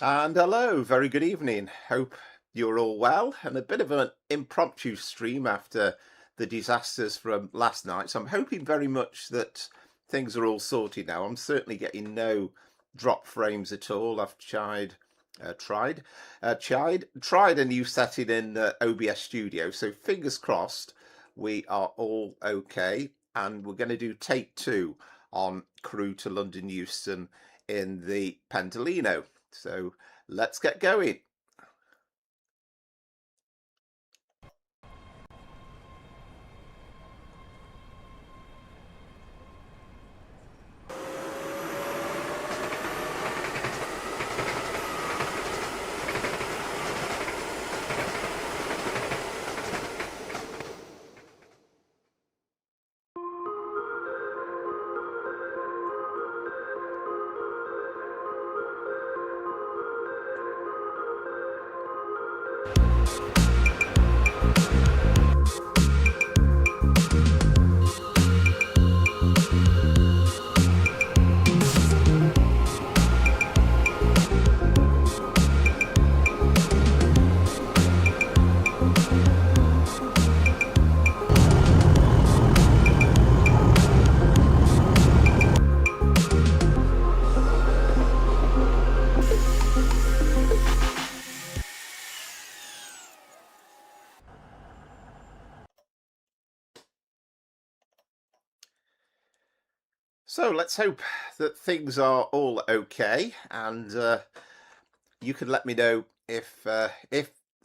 And hello, very good evening. Hope you're all well. And a bit of an impromptu stream after the disasters from last night. So I'm hoping very much that things are all sorted now. I'm certainly getting no drop frames at all. I've tried a new setting in OBS Studio. So fingers crossed we are all okay. And we're going to do take 2 on Crewe to London Euston in the Pendolino. So let's get going. So let's hope that things are all okay, and you can let me know if the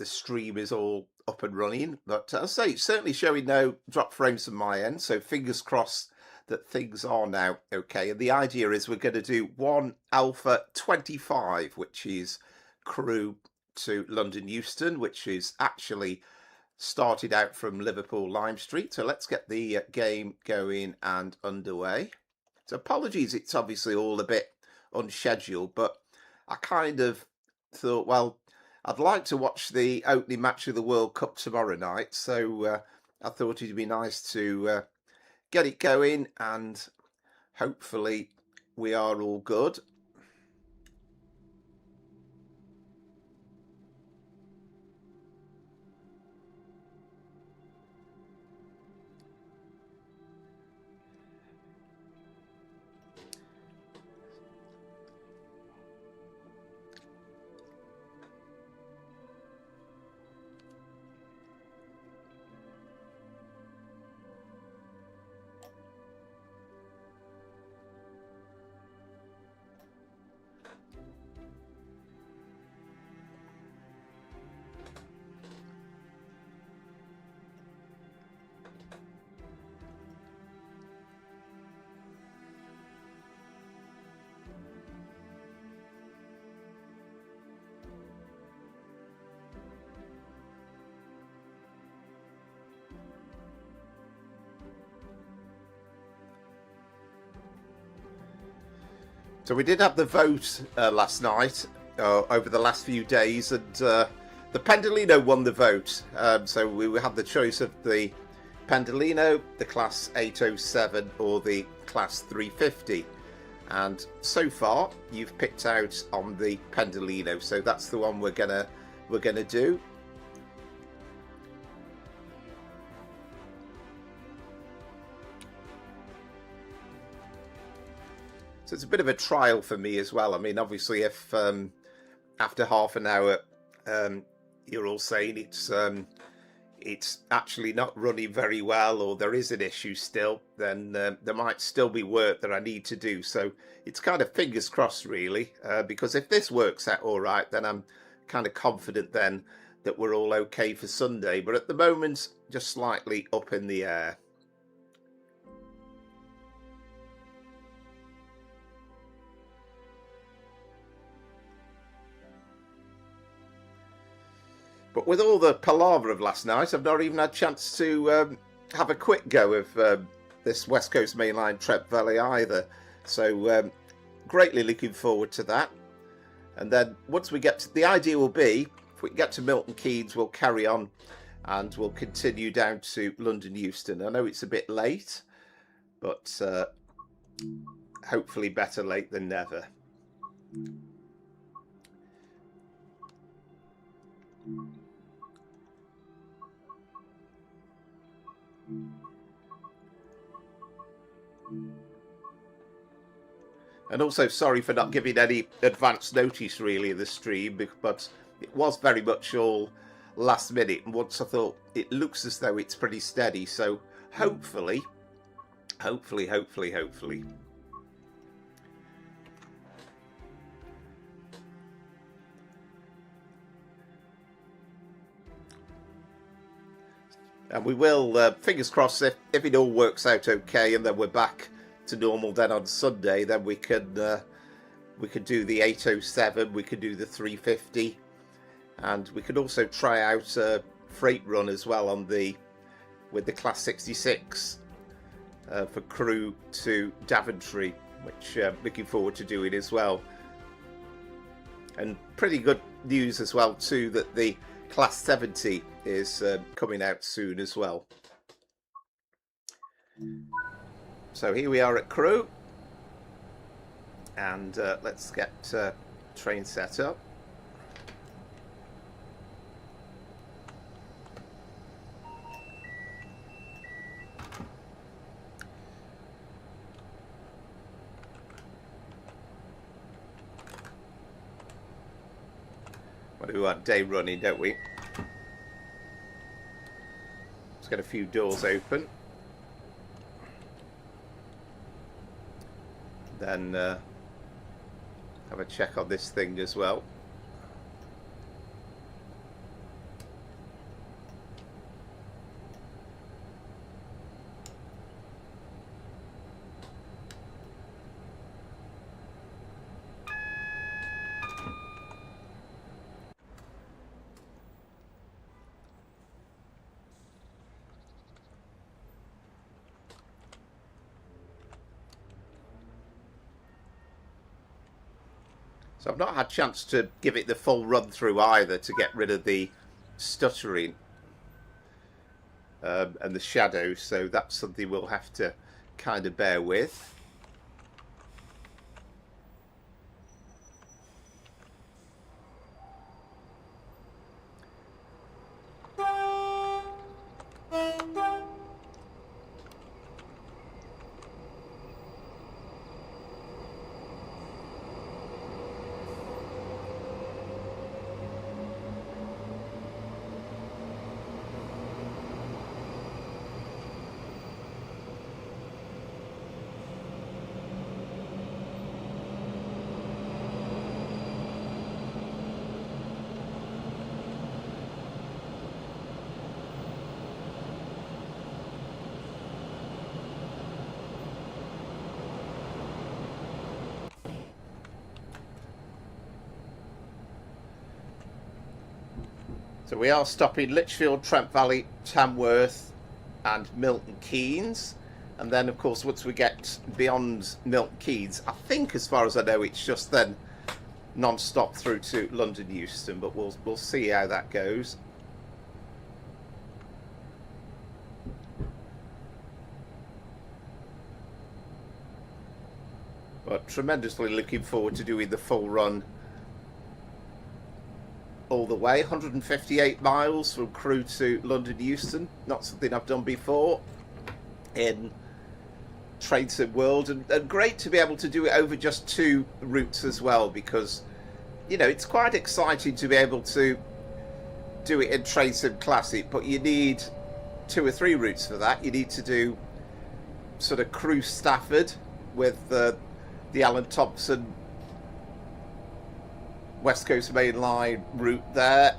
stream is all up and running. But I'll say it's certainly showing no drop frames from my end, so fingers crossed that things are now okay. And the idea is we're going to do one Alpha 25, which is Crewe to London Euston, which is actually started out from Liverpool Lime Street. So let's get the game going and underway. So apologies, it's obviously all a bit unscheduled, but I kind of thought, well, I'd like to watch the opening match of the World Cup tomorrow night, so I thought it'd be nice to get it going, and hopefully we are all good. So we did have the vote last night, over the last few days, and the Pendolino won the vote. So we had the choice of the Pendolino, the Class 807, or the Class 350. And so far, you've picked out on the Pendolino, so that's the one we're gonna do. So it's a bit of a trial for me as well. I mean, obviously, if after half an hour you're all saying it's actually not running very well, or there is an issue still, then there might still be work that I need to do. So it's kind of fingers crossed, really, because if this works out all right, then I'm kind of confident then that we're all okay for Sunday. But at the moment, just slightly up in the air. But with all the palaver of last night, I've not even had a chance to have a quick go of this West Coast mainline Trent Valley either. So greatly looking forward to that. And then once we get to, the idea will be, if we get to Milton Keynes, we'll carry on and we'll continue down to London Euston. I know it's a bit late, but hopefully better late than never. And also sorry for not giving any advance notice really of the stream, but it was very much all last minute, and once I thought it looks as though it's pretty steady, so hopefully. And we will, fingers crossed, if it all works out okay and then we're back to normal then on Sunday, then we could do the 807, we could do the 350, and we could also try out a freight run as well on with the Class 66 for Crewe to Daventry, which looking forward to doing as well. And pretty good news as well too that the Class 70 is coming out soon as well. So here we are at Crewe, and let's get train set up. We want day running, don't we? Let's get a few doors open. Then have a check on this thing as well. So I've not had a chance to give it the full run through either to get rid of the stuttering and the shadows, so that's something we'll have to kind of bear with. So we are stopping Lichfield, Trent Valley, Tamworth and Milton Keynes, and then of course once we get beyond Milton Keynes, I think as far as I know it's just then non-stop through to London Euston, but we'll see how that goes. But tremendously looking forward to doing the full run all the way. 158 miles from Crewe to London Euston, not something I've done before in Train Sim World, and great to be able to do it over just 2 routes as well, because you know it's quite exciting to be able to do it in Train Sim Classic, but you need 2 or 3 routes for that. You need to do sort of Crewe Stafford with the Alan Thompson West Coast Main Line route there.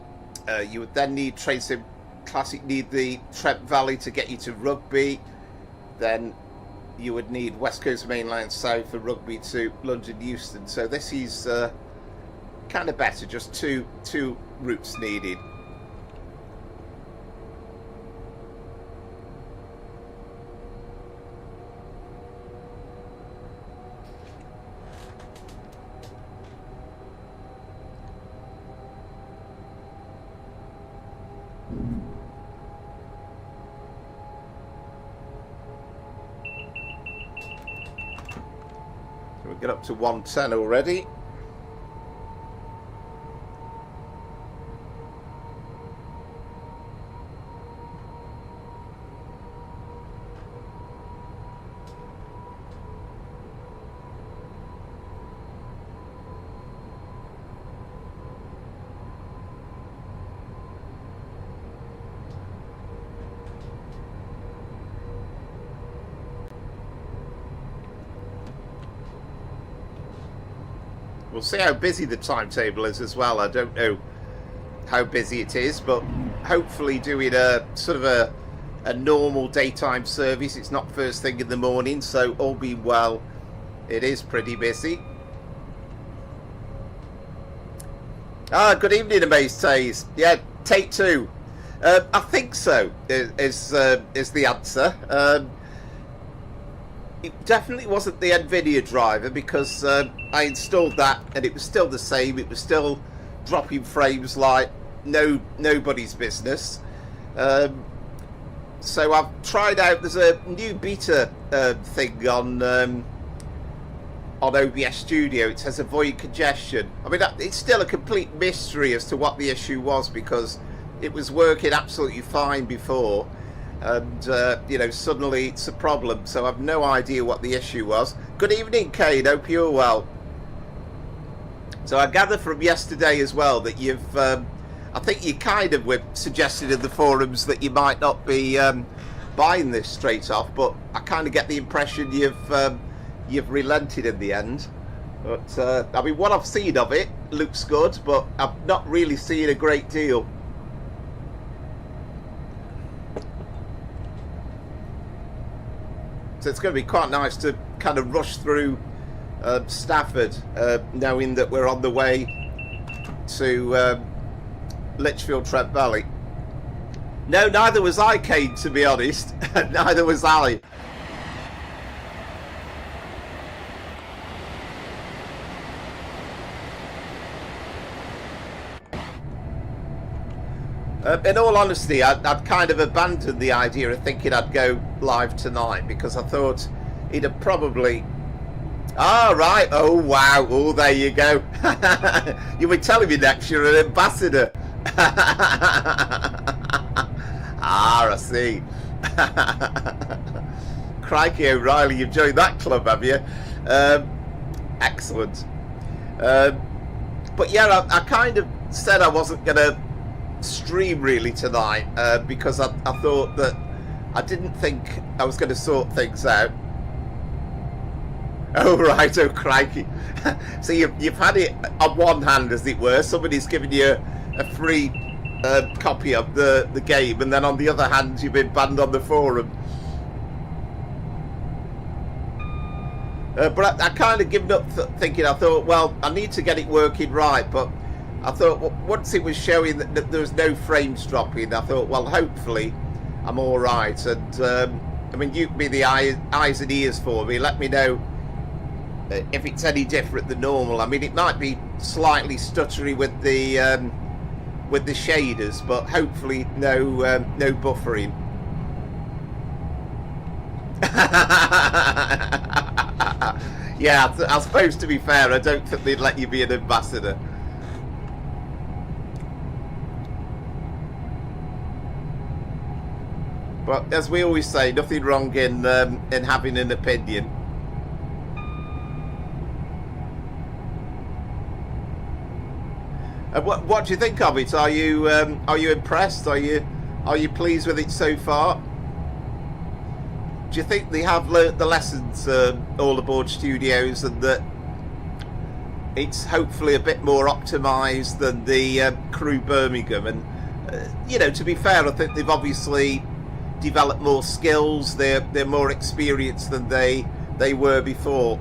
You would then need Train Sim Classic, need the Trent Valley to get you to Rugby. Then you would need West Coast Main Line South for Rugby to London Euston. So this is kind of better, just two routes needed. So we get up to 110 already. We'll see how busy the timetable is as well. I don't know how busy it is, but hopefully doing a sort of a normal daytime service. It's not first thing in the morning, so all being well, it is pretty busy. Good evening, Amaze Tays. Yeah, take two. I think so is the answer. It definitely wasn't the NVIDIA driver, because I installed that and it was still the same. It was still dropping frames like nobody's business. So I've tried out, there's a new beta thing on OBS Studio. It says avoid congestion. I mean, it's still a complete mystery as to what the issue was, because it was working absolutely fine before, and you know, suddenly it's a problem. So I've no idea what the issue was. Good evening, Kane, hope you're well. So I gather from yesterday as well that you've I think you kind of were suggested in the forums that you might not be buying this straight off, but I kind of get the impression you've relented in the end. But I mean, what I've seen of it looks good, but I've not really seen a great deal. So it's going to be quite nice to kind of rush through Stafford, knowing that we're on the way to Lichfield Trent Valley. No, neither was I, Kane, to be honest. Neither was I. In all honesty, I'd kind of abandoned the idea of thinking I'd go live tonight, because I thought it'd probably... Ah, right. Oh, wow. Oh, there you go. You were telling me next you're an ambassador. Ah, I see. Crikey, O'Reilly, you've joined that club, have you? Excellent. But yeah, I kind of said I wasn't going to stream really tonight, because I thought that I didn't think I was going to sort things out. Oh right, oh crikey. So you've had it on one hand, as it were. Somebody's given you a free copy of the game, and then on the other hand you've been banned on the forum. But I kind of given up thinking. I thought, well, I need to get it working right, but I thought, well, once it was showing that there was no frames dropping, I thought, well, hopefully I'm all right. And I mean, you can be the eyes and ears for me. Let me know if it's any different than normal. I mean, it might be slightly stuttery with the shaders, but hopefully no buffering. Yeah, I suppose, to be fair, I don't think they'd let you be an ambassador. But as we always say, nothing wrong in having an opinion. And what do you think of it? Are you impressed? Are you pleased with it so far? Do you think they have learnt the lessons all aboard studios, and that it's hopefully a bit more optimised than the Crewe Birmingham? And you know, to be fair, I think they've obviously developed more skills. They're more experienced than they were before.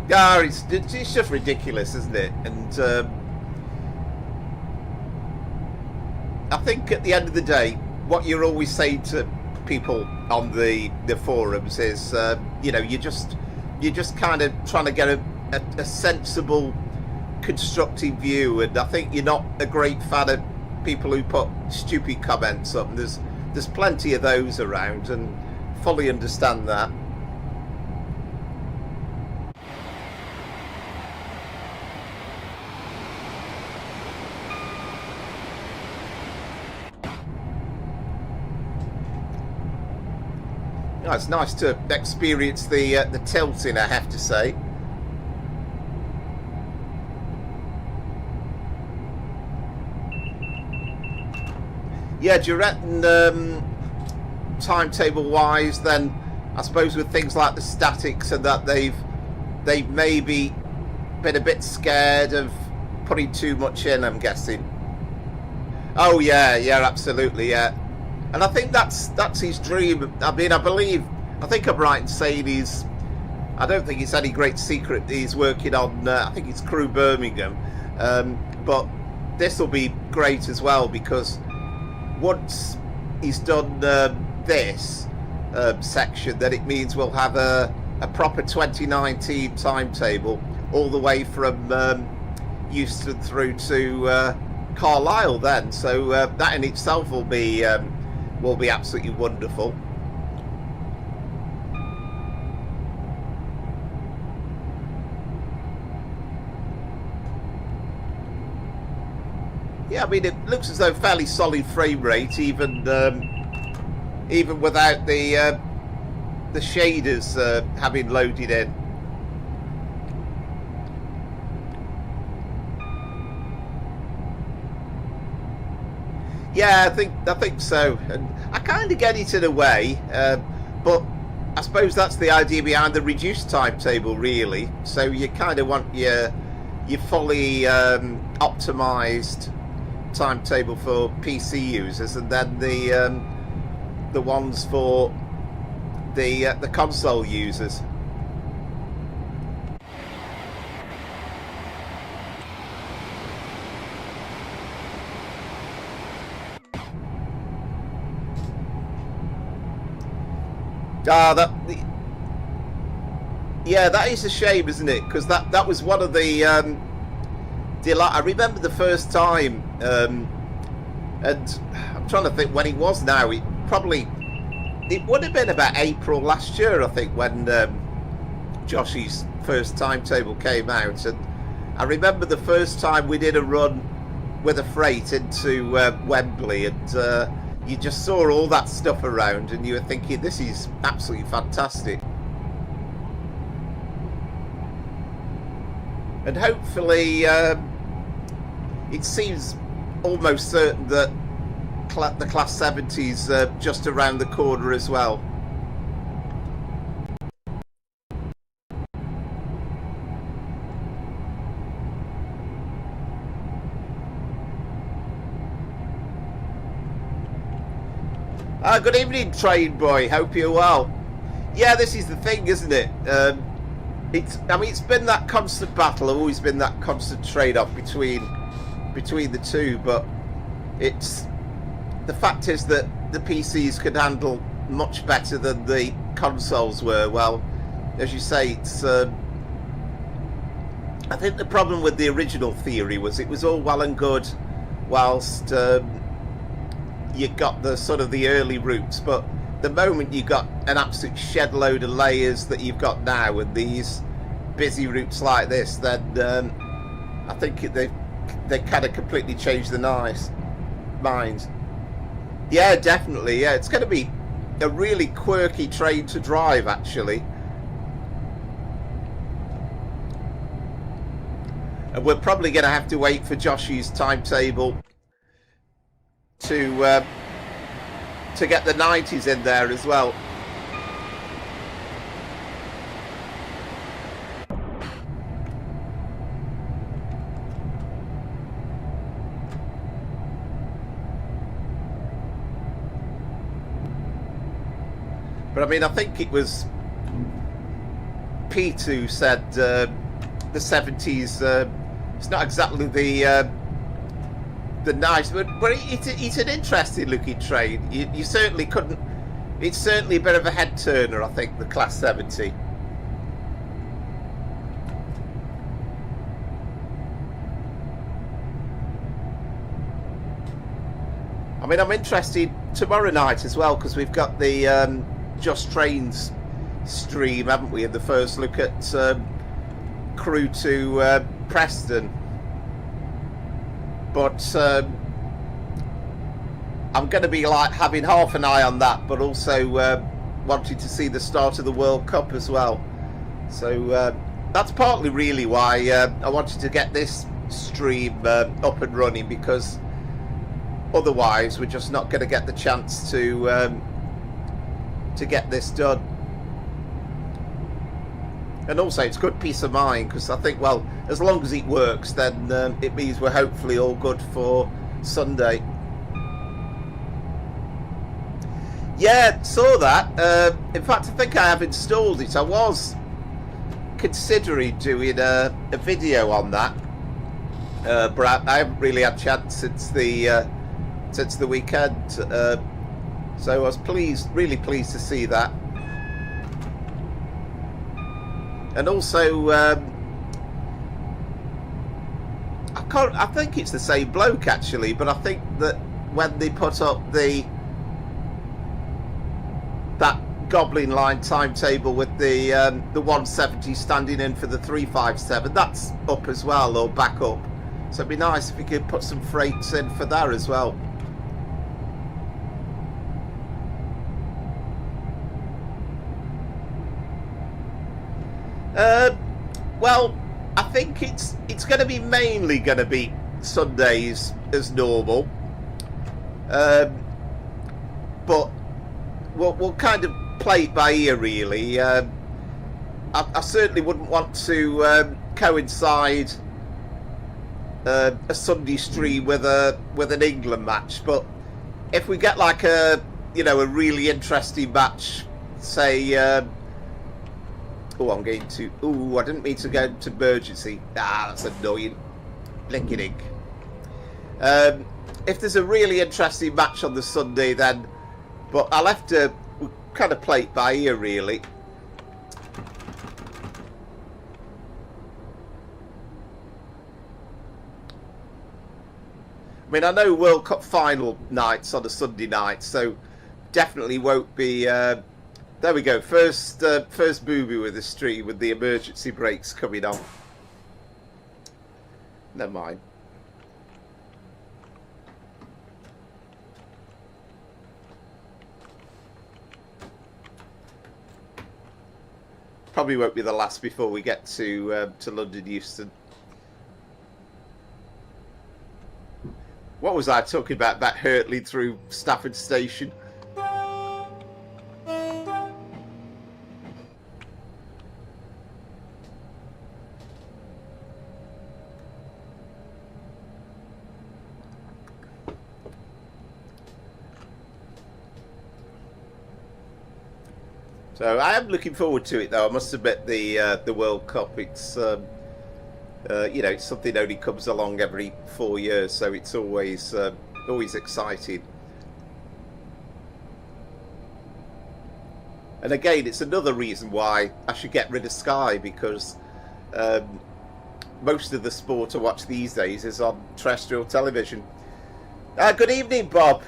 Yeah, it's just ridiculous, isn't it? And I think at the end of the day, what you're always saying to people on the forums is, you know, you're just kind of trying to get a sensible, constructive view. And I think you're not a great fan of people who put stupid comments up. And there's plenty of those around, and fully understand that. Oh, it's nice to experience the tilting, I have to say. Yeah, do you reckon, timetable wise, then I suppose with things like the statics and that they've maybe been a bit scared of putting too much in, I'm guessing. Oh yeah, absolutely, yeah. And I think that's his dream. I mean, I think I'm right in saying I don't think it's any great secret that he's working on, I think it's Crewe Birmingham. But this will be great as well, because once he's done this section, then it means we'll have a proper 2019 timetable all the way from Euston through to Carlisle then. So that in itself will be absolutely wonderful. Yeah, I mean, it looks as though fairly solid frame rate, even without the shaders having loaded in. Yeah, I think so, and I kind of get it in a way, but I suppose that's the idea behind the reduced timetable, really. So you kind of want your fully optimized timetable for PC users, and then the ones for the console users. Yeah, that is a shame, isn't it? Because that was one of the I remember the first time, and I'm trying to think when it was now. It would have been about April last year, I think, when Josh's first timetable came out. And I remember the first time we did a run with a freight into Wembley, and you just saw all that stuff around, and you were thinking, this is absolutely fantastic. And hopefully, it seems almost certain that the Class 70's just around the corner as well. Good evening, train boy. Hope you're well. Yeah, this is the thing, isn't it? It's been that constant battle, always been that constant trade-off between the two, but the fact is that the PCs could handle much better than the consoles were. Well, as you say, it's I think the problem with the original theory was it was all well and good whilst you got the sort of the early routes, but the moment you got an absolute shed load of layers that you've got now and these busy routes like this, then I think they kind of completely changed the minds. Yeah, definitely. Yeah, it's going to be a really quirky train to drive, actually. And we're probably going to have to wait for Josh's timetable to get the 90s in there as well. But I mean, I think it was Pete who said the 70s. It's not exactly the nice, but it's an interesting looking train. You certainly couldn't. It's certainly a bit of a head turner, I think, the Class 70. I mean, I'm interested tomorrow night as well, because we've got the Just Trains stream, haven't we? And the first look at Crewe to Preston. But I'm going to be like having half an eye on that, but also wanting to see the start of the World Cup as well. So that's partly really why I wanted to get this stream up and running, because otherwise we're just not going to get the chance to get this done. And also it's good peace of mind, because I think, well, as long as it works, then it means we're hopefully all good for Sunday. Yeah, saw that. In fact, I think I have installed it. I was considering doing a video on that, but I haven't really had a chance since the weekend. So I was really pleased to see that. And also, I think it's the same bloke actually, but I think that when they put up that Goblin line timetable with the 170 standing in for the 357, that's up as well, or back up. So it'd be nice if we could put some freights in for that as well. Well, I think it's going to be mainly going to be Sundays as normal, but we'll kind of play it by ear really. I certainly wouldn't want to coincide a Sunday stream with an England match, but if we get like a really interesting match, say. I didn't mean to go to emergency. That's annoying. Blinking. If there's a really interesting match on the Sunday, then, but I'll have to kind of play it by ear, really. I mean, I know World Cup final nights on a Sunday night, so definitely won't be. There we go. First booby with the stream with the emergency brakes coming on. Never mind. Probably won't be the last before we get to London Euston. What was I talking about? That hurtling through Stafford Station. So I am looking forward to it, though. I must admit, the World Cup. It's it's something that only comes along every 4 years, so it's always exciting. And again, it's another reason why I should get rid of Sky, because most of the sport I watch these days is on terrestrial television. Good evening, Bob.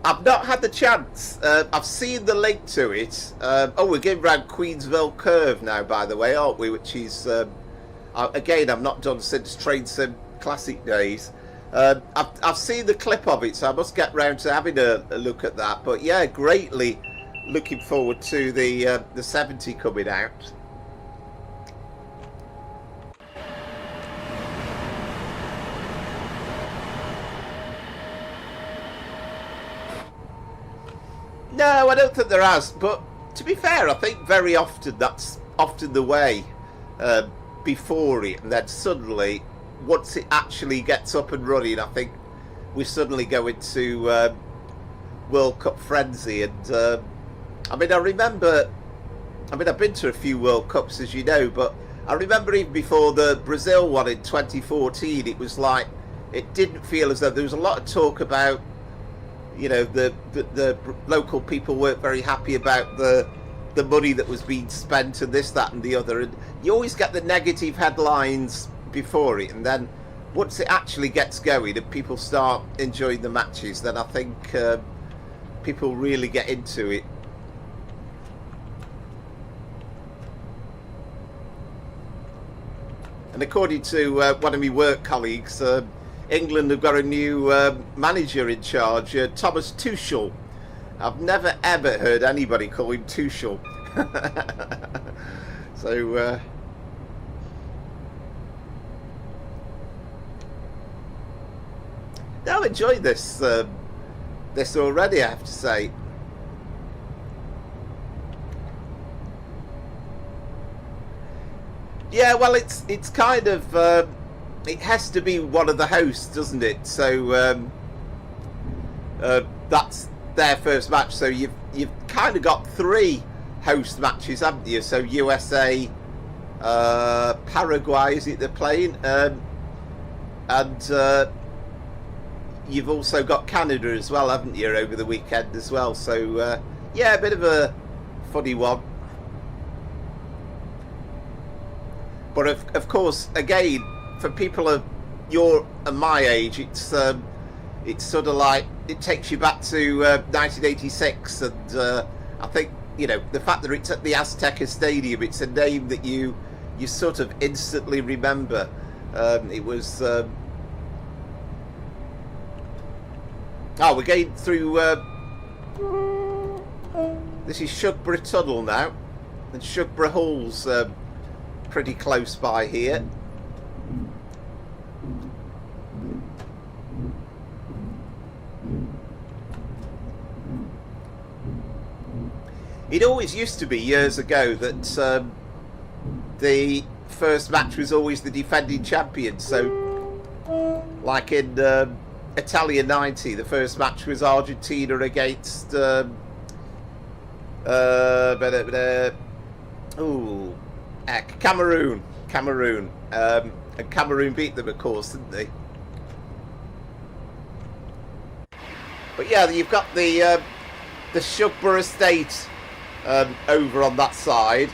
I've not had the chance. I've seen the link to it. We're going around Queensville Curve now, by the way, aren't we? Which is, again, I've not done since Train Sim Classic days. I've seen the clip of it, so I must get round to having a look at that. But yeah, greatly looking forward to the 70 coming out. No, I don't think there has. But to be fair, I think very often that's often the way before it, and then suddenly, once it actually gets up and running, I think we suddenly go into World Cup frenzy. And I've been to a few World Cups, as you know, but I remember even before the Brazil one in 2014, it was like, it didn't feel as though there was a lot of talk about, the local people weren't very happy about the money that was being spent and this, that and the other. And you always get the negative headlines before it, and then once it actually gets going and people start enjoying the matches, then I think people really get into it. And according to one of my work colleagues, England have got a new manager in charge, Thomas Tuchel. I've never ever heard anybody call him Tuchel. So I've enjoyed this already, I have to say. Yeah, well, it's kind of it has to be one of the hosts, doesn't it? So that's their first match. So you've kind of got 3 host matches, haven't you? So USA, Paraguay, is it they're playing, and you've also got Canada as well, haven't you, over the weekend as well? So yeah, a bit of a funny one. But of course, again, for people of your and my age, it's sort of like it takes you back to 1986, and I think, you know, the fact that it's at the Azteca Stadium, it's a name that you sort of instantly remember. It was we're going through this is Shugborough Tunnel now, and Shugborough Hall's pretty close by here. It always used to be, years ago, that the first match was always the defending champion. So, like in Italia 90, the first match was Argentina against Cameroon. And Cameroon beat them, of course, didn't they? But yeah, you've got the Shugborough Estate over on that side.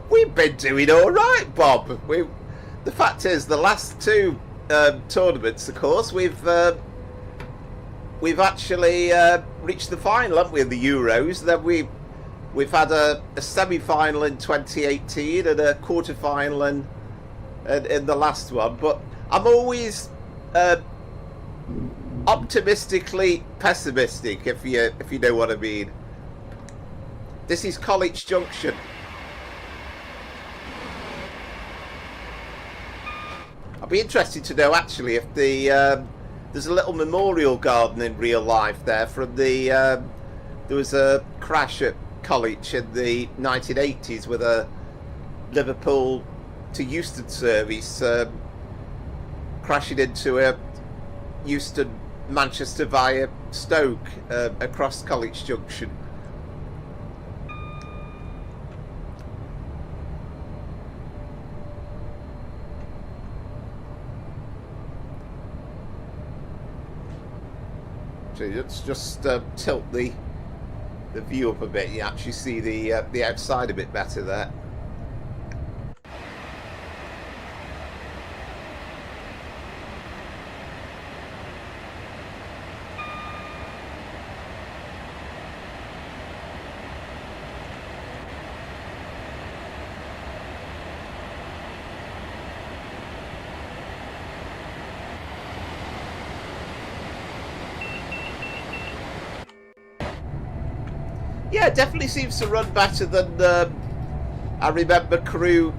We've been doing all right, Bob. The fact is, the last 2 tournaments, of course, we've actually reached the final, haven't we, in the Euros? Then we've had a semi-final in 2018 and a quarter-final in the last one. But I'm always optimistically pessimistic, if you know what I mean. This is College Junction. I'd be interested to know, actually, if there's a little memorial garden in real life there from the there was a crash at College in the 1980s with a Liverpool to Euston service crashing into a Euston Manchester via Stoke across College Junction. So let's just tilt the view up a bit. You actually see the outside a bit better there. Yeah, it definitely seems to run better than I remember Crewe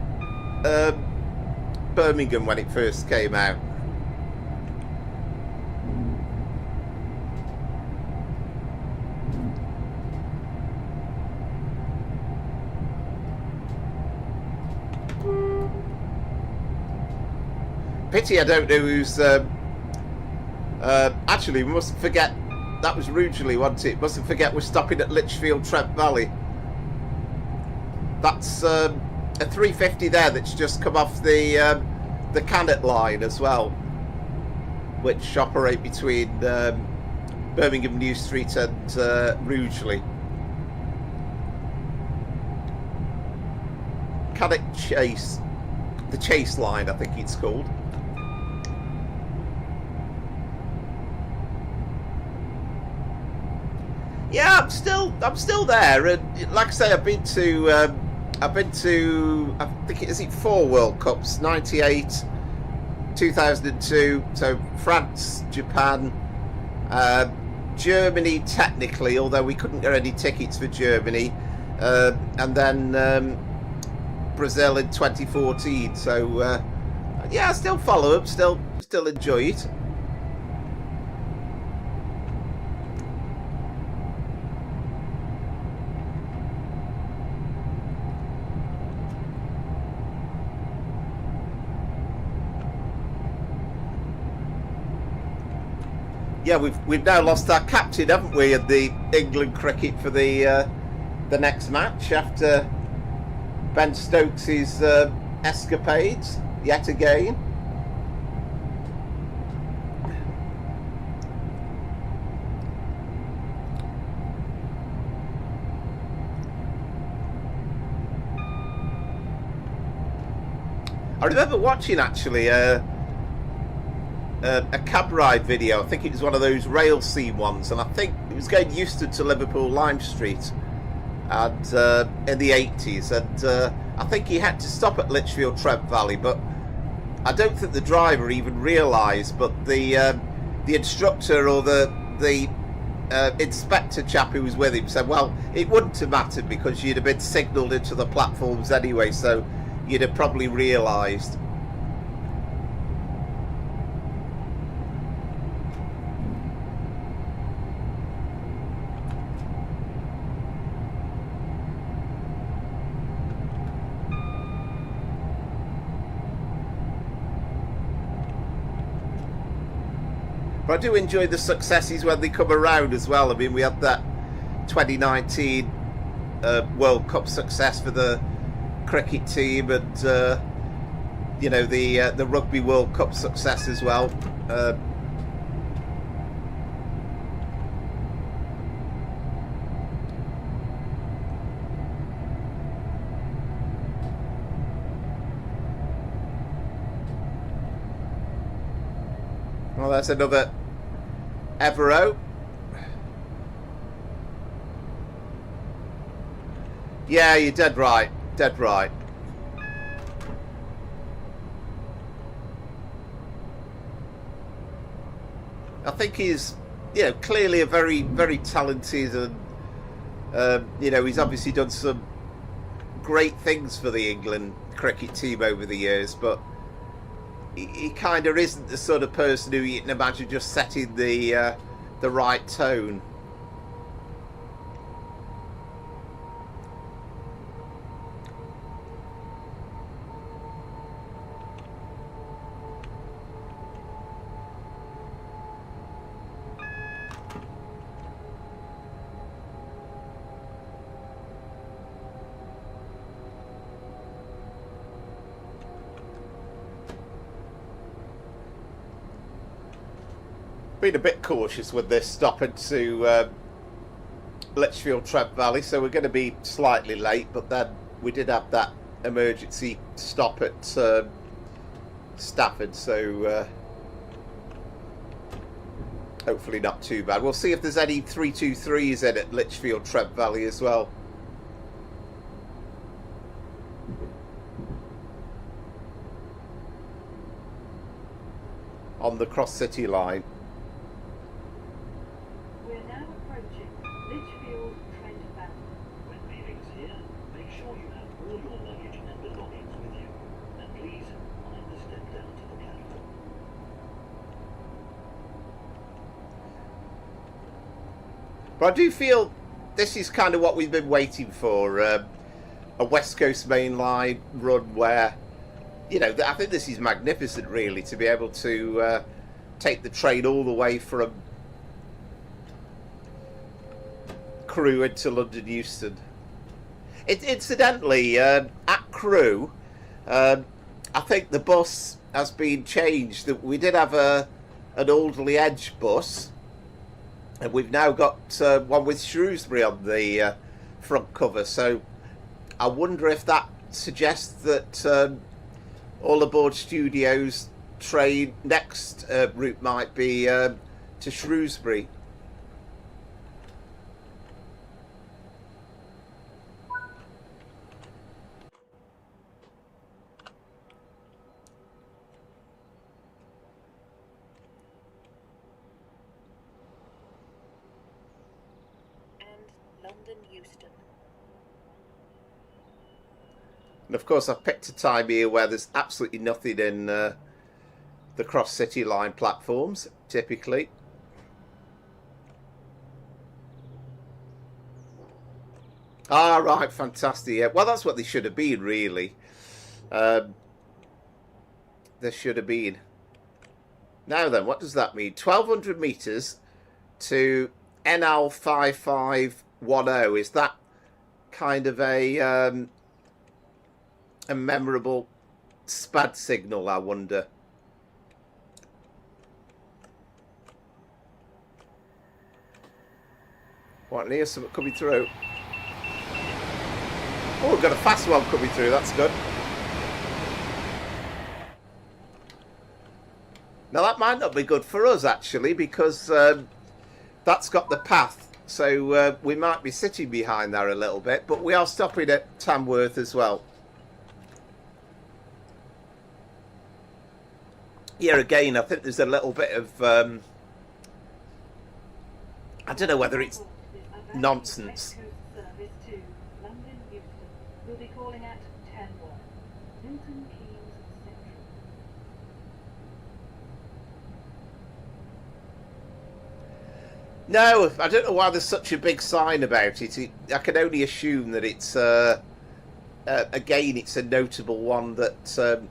Birmingham when it first came out. Pity I don't know who's actually, we mustn't forget. That was Rugeley, wasn't it? Mustn't forget we're stopping at Lichfield Trent Valley. That's a 350 there that's just come off the Cannet line as well, which operate between Birmingham New Street and Rugeley. Cannet Chase, the Chase line, I think it's called. Yeah, I'm still there, and like I say, I've been to, I think is it 4 World Cups, 98, 2002, so France, Japan, Germany technically, although we couldn't get any tickets for Germany, and then Brazil in 2014. So yeah, I still follow them, still enjoy it. Yeah, we've now lost our captain, haven't we, in the England cricket for the next match after Ben Stokes' escapades yet again. I remember watching actually a cab ride video. I think it was one of those rail scene ones, and I think it was going Euston to Liverpool Lime Street, and in the 80s, and I think he had to stop at Lichfield Trent Valley, but I don't think the driver even realised. But the instructor or the inspector chap who was with him said, well, it wouldn't have mattered because you'd have been signalled into the platforms anyway, so you'd have probably realised. But I do enjoy the successes when they come around as well. I mean, we had that 2019 World Cup success for the cricket team, and you know, the Rugby World Cup success as well. Well, that's another Evero. Yeah, you're dead right. Dead right. I think he's, you know, clearly a very, very talented, and you know, he's obviously done some great things for the England cricket team over the years, but he kind of isn't the sort of person who you can imagine just setting the right tone. Been a bit cautious with this stopping to Lichfield Trent Valley, so we're going to be slightly late, but then we did have that emergency stop at Stafford, so hopefully not too bad. We'll see if there's any 323s in at Lichfield Trent Valley as well. On the cross city line. But I do feel this is kind of what we've been waiting for, a West Coast main line run where, you know, I think this is magnificent really, to be able to take the train all the way from Crewe into London Euston. Incidentally, at Crewe, I think the bus has been changed. We did have an Alderley Edge bus, and we've now got one with Shrewsbury on the front cover. So I wonder if that suggests that All Aboard Studios train next route might be to Shrewsbury. London Euston. And of course, I've picked a time here where there's absolutely nothing in the cross-city line platforms, typically. Ah, right, fantastic. Yeah. Well, that's what they should have been, really. There should have been. Now then, what does that mean? 1,200 metres to NL 5510. Is that kind of a memorable SPAD signal, I wonder? What, here's something coming through. Oh, we've got a fast one coming through, that's good. Now that might not be good for us, actually, because that's got the path. So we might be sitting behind there a little bit, but we are stopping at Tamworth as well. Here again, I think there's a little bit of... I don't know whether it's nonsense. Service to London Euston. We'll be calling at Tamworth, Milton Keynes Central. No, I don't know why there's such a big sign about it. I can only assume that it's again, it's a notable one that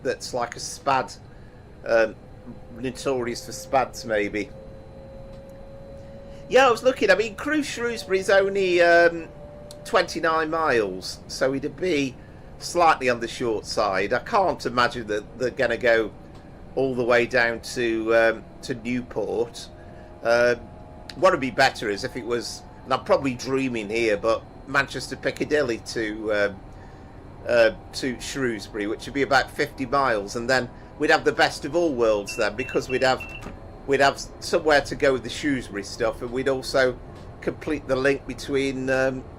that's like a SPAD, notorious for SPADs, maybe. Yeah, I was looking. I mean, Crewe Shrewsbury is only 29 miles, so it'd be slightly on the short side. I can't imagine that they're going to go all the way down to Newport. What would be better is if it was, and I'm probably dreaming here, but Manchester Piccadilly to Shrewsbury, which would be about 50 miles, and then we'd have the best of all worlds then, because we'd have somewhere to go with the Shrewsbury stuff, and we'd also complete the link between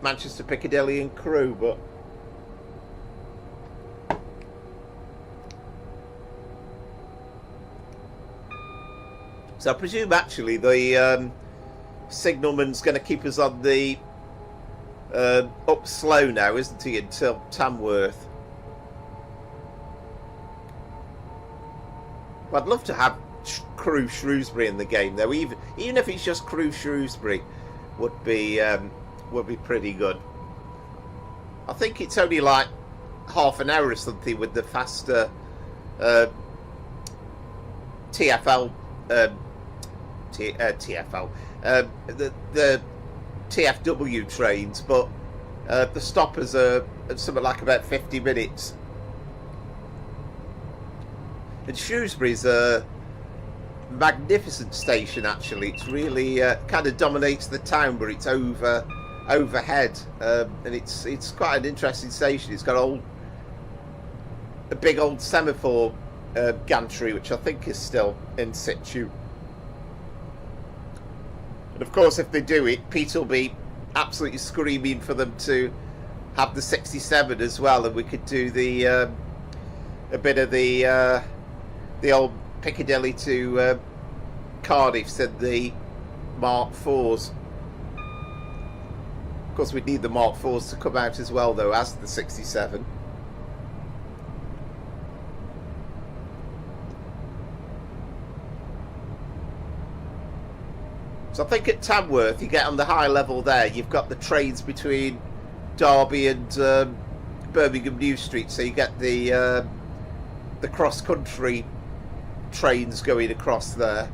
Manchester Piccadilly and Crewe. But so I presume actually the signalman's going to keep us on the up slow now, isn't he, until Tamworth? Well, I'd love to have Crewe Shrewsbury in the game, though. Even if it's just Crewe Shrewsbury, would be pretty good. I think it's only like half an hour or something with the faster TFL. The TFW trains, but the stoppers are something like about 50 minutes. And Shrewsbury's a magnificent station, actually. It's really kind of dominates the town, but it's overhead, and it's quite an interesting station. It's got a big old semaphore gantry, which I think is still in situ. And of course, if they do it, Pete will be absolutely screaming for them to have the 67 as well, and we could do the a bit of the old Piccadilly to Cardiff, said the Mark 4s. Of course, we'd need the Mark 4s to come out as well, though, as the 67. So I think at Tamworth, you get on the high level there, you've got the trains between Derby and Birmingham New Street, so you get the cross-country trains going across there.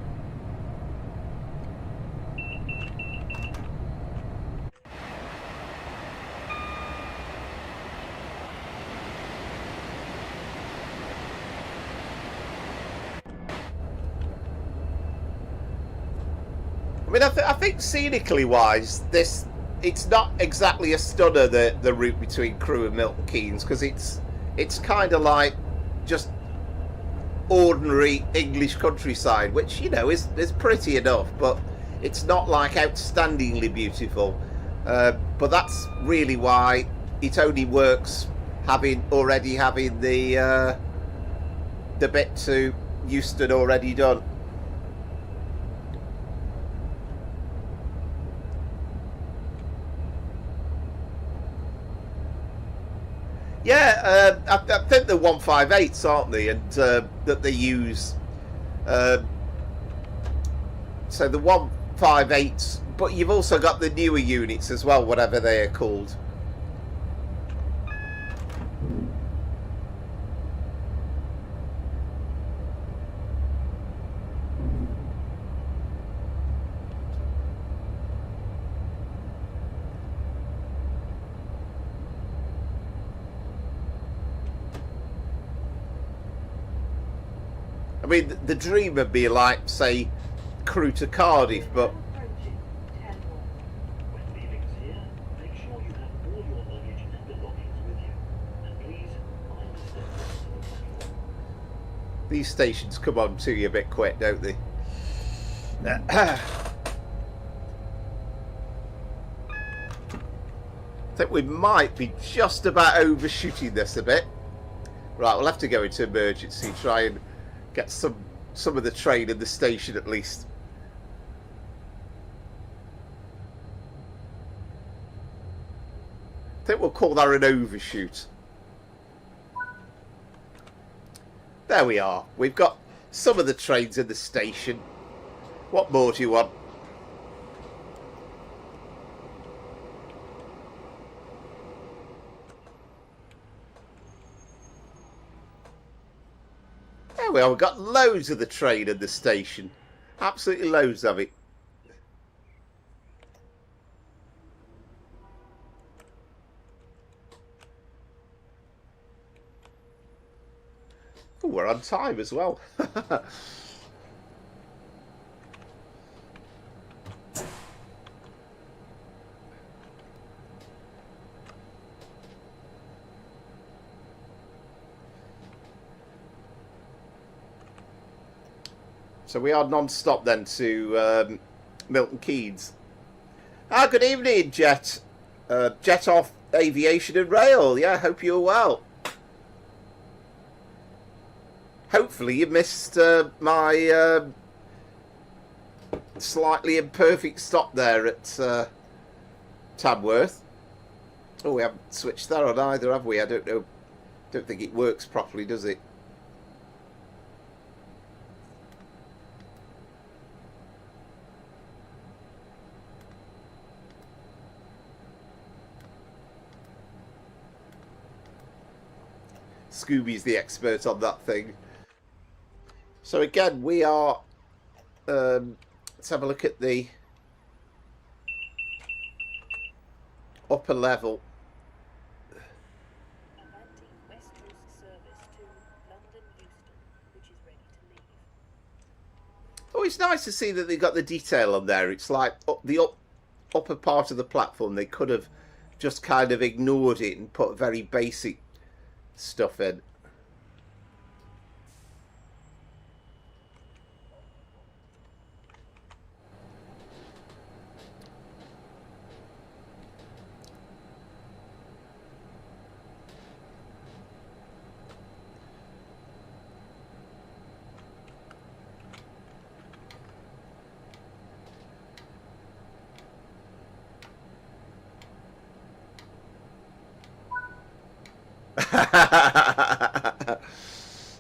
I mean, I think scenically wise, it's not exactly a stunner, the route between Crewe and Milton Keynes, because it's kind of like just ordinary English countryside, which, you know, is pretty enough, but it's not like outstandingly beautiful. But that's really why it only works already having the bit to Euston already done. Yeah, I think they're 158s, aren't they? And that they use. So the 158s, but you've also got the newer units as well, whatever they are called. I mean, the dream would be like, say, Crewe to Cardiff, but Approaching 10 words. When leaving here, make sure you have all your luggage and belongings with you. And please mind the steps to the platform. these stations come on to you a bit quick, don't they? I think we might be just about overshooting this a bit. Right, we'll have to go into emergency, try and get some of the train in the station at least. I think we'll call that an overshoot. There we are. We've got some of the trains in the station. What more do you want? There we are. We've got loads of the train in the station. Absolutely loads of it. Oh, we're on time as well. So we are non-stop then to Milton Keynes. Ah, good evening, Jet. Jet off Aviation and Rail. Yeah, hope you're well. Hopefully you missed my slightly imperfect stop there at Tamworth. Oh, we haven't switched that on either, have we? I don't know. Don't think it works properly, does it? Scooby's the expert on that thing. So again, we are. Let's have a look at the upper level. Avanti West Coast service to London Euston, which is ready to leave. Oh, it's nice to see that they got the detail on there. It's like upper part of the platform. They could have just kind of ignored it and put very basic stuff in.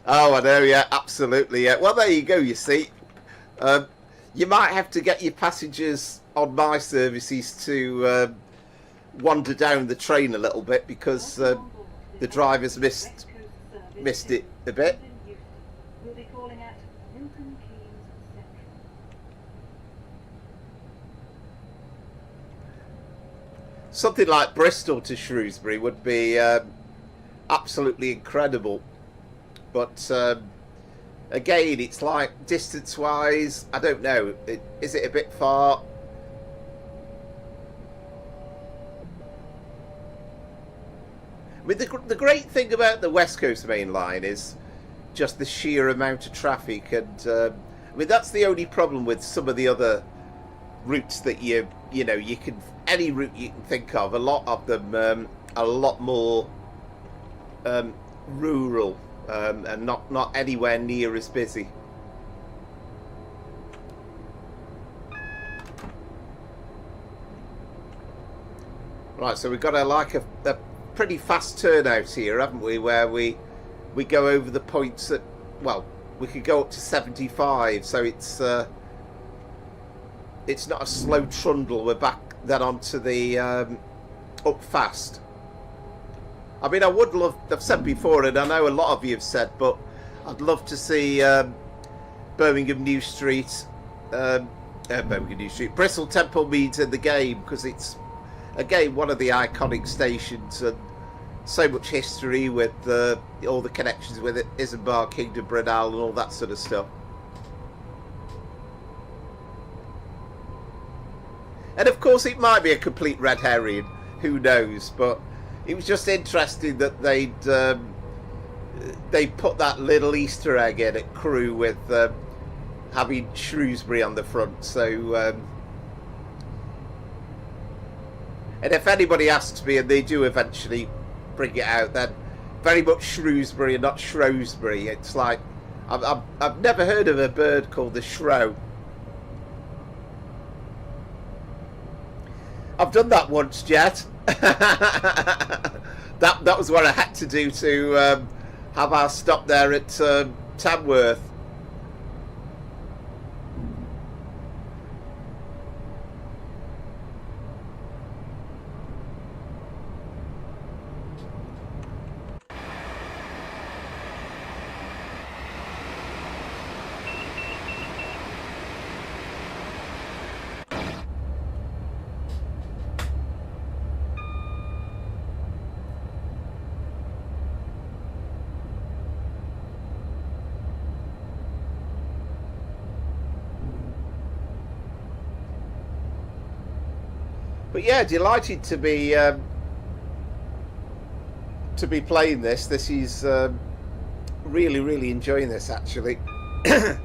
Oh, I know, yeah, absolutely, yeah. Well, there you go, you see. You might have to get your passengers on my services to wander down the train a little bit because the drivers missed it a bit. London Euston. We'll be calling at Milton Keynes Central. Something like Bristol to Shrewsbury would be absolutely incredible. But again, it's like distance-wise, I don't know. Is it a bit far? I mean, the great thing about the West Coast Main Line is just the sheer amount of traffic, and I mean that's the only problem with some of the other routes that you know you can any route you can think of. A lot of them are a lot more rural. And not anywhere near as busy. Right, so we've got a pretty fast turnout here, haven't we? Where we go over the points at, well, we could go up to 75, so it's not a slow trundle. We're back then onto the up fast. I mean, I would love, I've said before, and I know a lot of you have said, but I'd love to see Birmingham New Street, Bristol Temple Meads in the game, because it's, again, one of the iconic stations, and so much history with all the connections with it, Isambard, Kingdom Brunel, and all that sort of stuff. And of course, it might be a complete red herring, who knows? But it was just interesting that they put that little Easter egg in at Crewe with having Shrewsbury on the front. So, and if anybody asks me, and they do eventually bring it out, then very much Shrewsbury and not Shrewsbury. It's like I've never heard of a bird called the shrew. I've done that once, Jet. that was what I had to do to have our stop there at Tamworth. But yeah, delighted to be playing this. This is really, really enjoying this, actually. And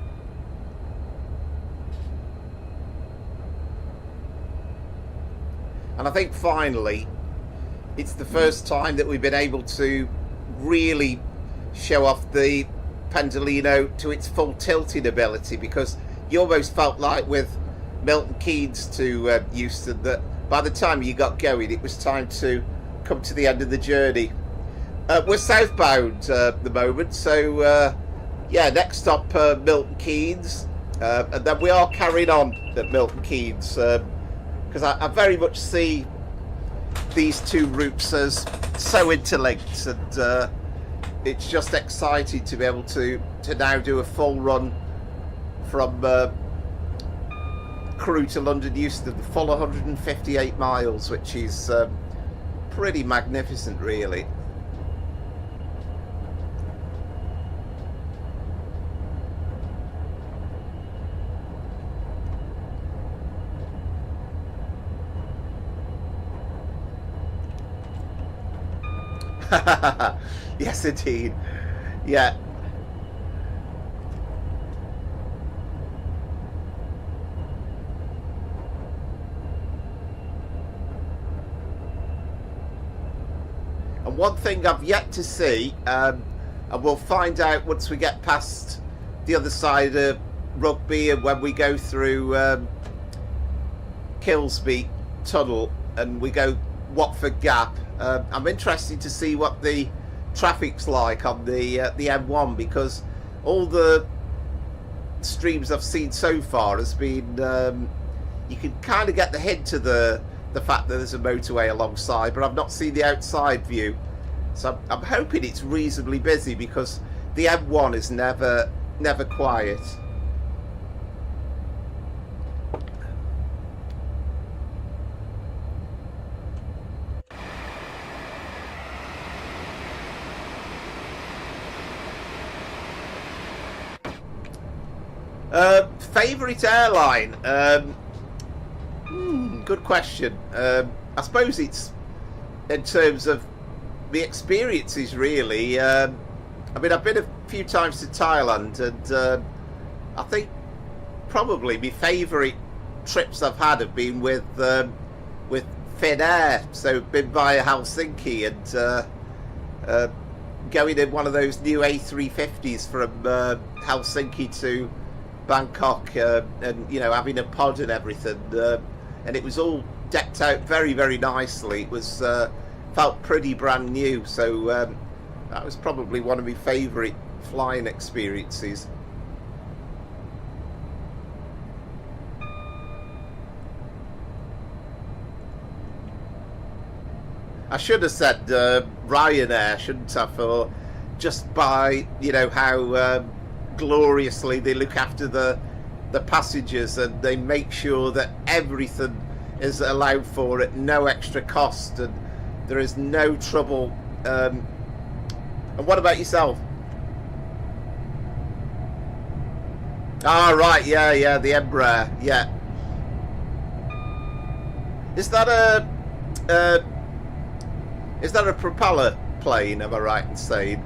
I think finally, it's the first time that we've been able to really show off the Pendolino to its full tilting ability, because you almost felt like with Milton Keynes to Euston that by the time you got going, it was time to come to the end of the journey. We're southbound at the moment, so yeah, next stop Milton Keynes, and then we are carrying on at Milton Keynes, because I very much see these two routes as so interlinked, and it's just exciting to be able to now do a full run from Crewe to London Euston, the full 158 miles, which is pretty magnificent, really. Yes, indeed. Yeah. And one thing I've yet to see, and we'll find out once we get past the other side of Rugby and when we go through Kilsby Tunnel and we go Watford Gap. I'm interested to see what the traffic's like on the M1, because all the streams I've seen so far has been you can kind of get the hint of the fact that there's a motorway alongside, but I've not seen the outside view, so I'm hoping it's reasonably busy, because the M1 is never quiet. Favourite airline? Good question. I suppose it's in terms of the experiences, really. I mean, I've been a few times to Thailand, and I think probably my favourite trips I've had have been with Finnair. So been via Helsinki and going in one of those new A350s from Helsinki to Bangkok, and you know, having a pod and everything, and it was all decked out very, very nicely. It was felt pretty brand new. So that was probably one of my favourite flying experiences. I should have said Ryanair, shouldn't I? For just by, you know, how gloriously they look after the passengers, and they make sure that everything is allowed for at no extra cost, and there is no trouble. And what about yourself? Ah, right, yeah, the Embraer, yeah. Is that a propeller plane, am I right in saying?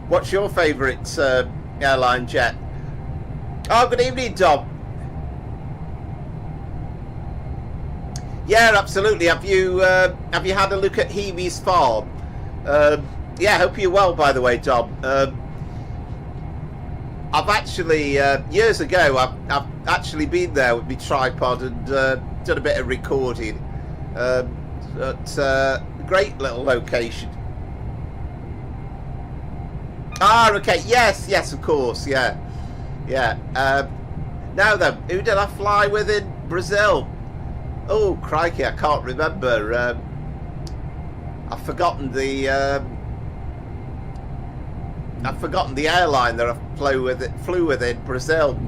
What's your favourite airline jet? Oh, good evening, Dom. Yeah, absolutely. Have you had a look at Hebe's farm? Yeah, hope you're well, by the way, Dom. I've actually years ago I've actually been there with my tripod and done a bit of recording. Great little location. Ah, okay. Yes, of course. Yeah. Now then, who did I fly with in Brazil? Oh, crikey, I can't remember. I've forgotten the airline that I flew with in Brazil.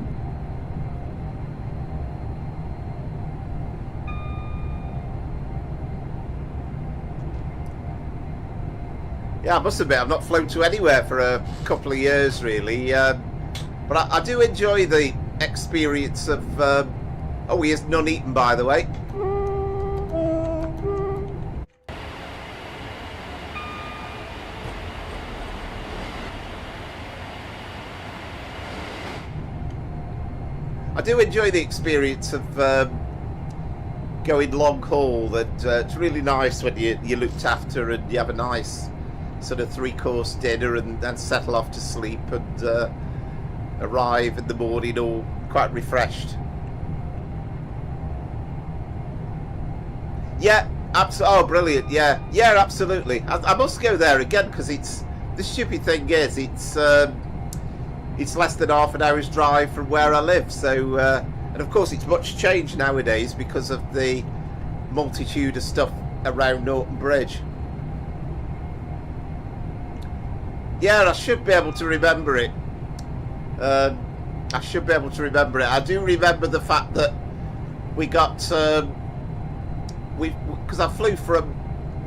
Yeah, I must admit I've not flown to anywhere for a couple of years, really. But I do enjoy the experience of... oh, here's Nuneaton, by the way. I do enjoy the experience of going long haul. That it's really nice when you're looked after and you have a nice sort of 3-course dinner and then settle off to sleep and arrive in the morning all quite refreshed. Yeah, oh, brilliant. Yeah, absolutely. I must go there again, because it's the stupid thing is it's less than half an hour's drive from where I live. So and of course it's much changed nowadays because of the multitude of stuff around Norton Bridge. Yeah, I should be able to remember it. I do remember the fact that we got because I flew from